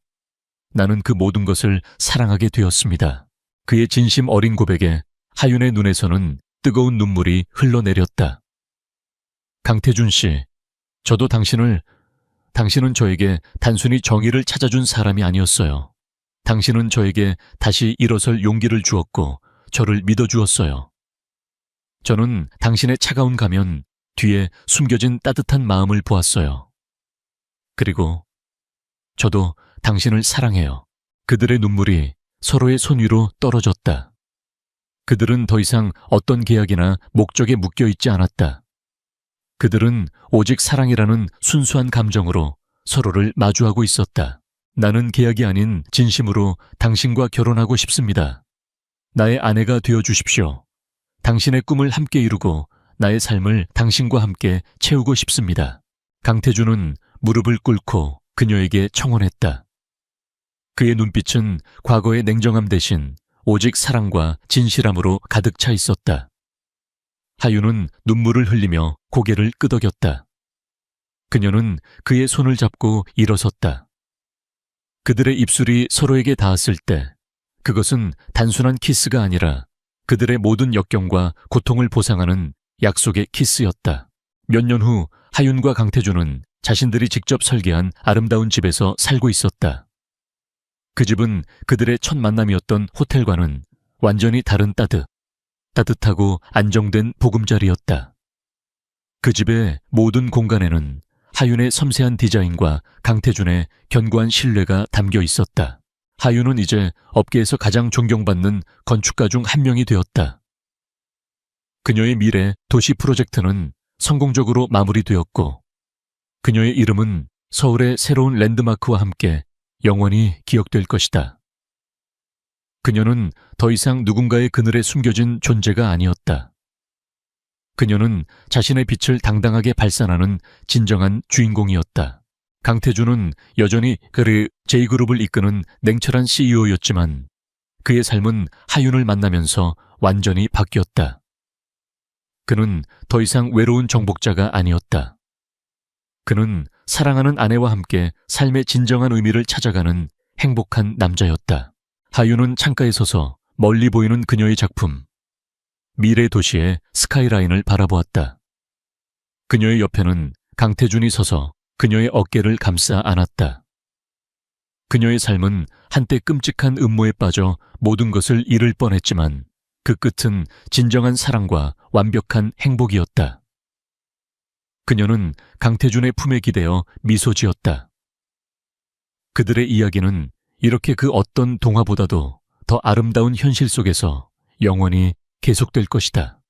나는 그 모든 것을 사랑하게 되었습니다. 그의 진심 어린 고백에 하윤의 눈에서는 뜨거운 눈물이 흘러내렸다. 강태준 씨, 저도 당신은 저에게 단순히 정의를 찾아준 사람이 아니었어요. 당신은 저에게 다시 일어설 용기를 주었고 저를 믿어주었어요. 저는 당신의 차가운 가면 뒤에 숨겨진 따뜻한 마음을 보았어요. 그리고 저도 당신을 사랑해요. 그들의 눈물이 서로의 손 위로 떨어졌다. 그들은 더 이상 어떤 계약이나 목적에 묶여 있지 않았다. 그들은 오직 사랑이라는 순수한 감정으로 서로를 마주하고 있었다. 나는 계약이 아닌 진심으로 당신과 결혼하고 싶습니다. 나의 아내가 되어 주십시오. 당신의 꿈을 함께 이루고 나의 삶을 당신과 함께 채우고 싶습니다. 강태준은 무릎을 꿇고 그녀에게 청혼했다. 그의 눈빛은 과거의 냉정함 대신 오직 사랑과 진실함으로 가득 차 있었다. 하윤은 눈물을 흘리며 고개를 끄덕였다. 그녀는 그의 손을 잡고 일어섰다. 그들의 입술이 서로에게 닿았을 때 그것은 단순한 키스가 아니라 그들의 모든 역경과 고통을 보상하는 약속의 키스였다. 몇 년 후 하윤과 강태준은 자신들이 직접 설계한 아름다운 집에서 살고 있었다. 그 집은 그들의 첫 만남이었던 호텔과는 완전히 다른 따뜻하고 안정된 보금자리였다. 그 집의 모든 공간에는 하윤의 섬세한 디자인과 강태준의 견고한 신뢰가 담겨 있었다. 하윤은 이제 업계에서 가장 존경받는 건축가 중 한 명이 되었다. 그녀의 미래 도시 프로젝트는 성공적으로 마무리되었고 그녀의 이름은 서울의 새로운 랜드마크와 함께 영원히 기억될 것이다. 그녀는 더 이상 누군가의 그늘에 숨겨진 존재가 아니었다. 그녀는 자신의 빛을 당당하게 발산하는 진정한 주인공이었다. 강태준은 여전히 J그룹을 이끄는 냉철한 CEO였지만 그의 삶은 하윤을 만나면서 완전히 바뀌었다. 그는 더 이상 외로운 정복자가 아니었다. 그는 사랑하는 아내와 함께 삶의 진정한 의미를 찾아가는 행복한 남자였다. 하윤은 창가에 서서 멀리 보이는 그녀의 작품, 미래 도시의 스카이라인을 바라보았다. 그녀의 옆에는 강태준이 서서 그녀의 어깨를 감싸 안았다. 그녀의 삶은 한때 끔찍한 음모에 빠져 모든 것을 잃을 뻔했지만 그 끝은 진정한 사랑과 완벽한 행복이었다. 그녀는 강태준의 품에 기대어 미소 지었다. 그들의 이야기는 이렇게 그 어떤 동화보다도 더 아름다운 현실 속에서 영원히 계속될 것이다.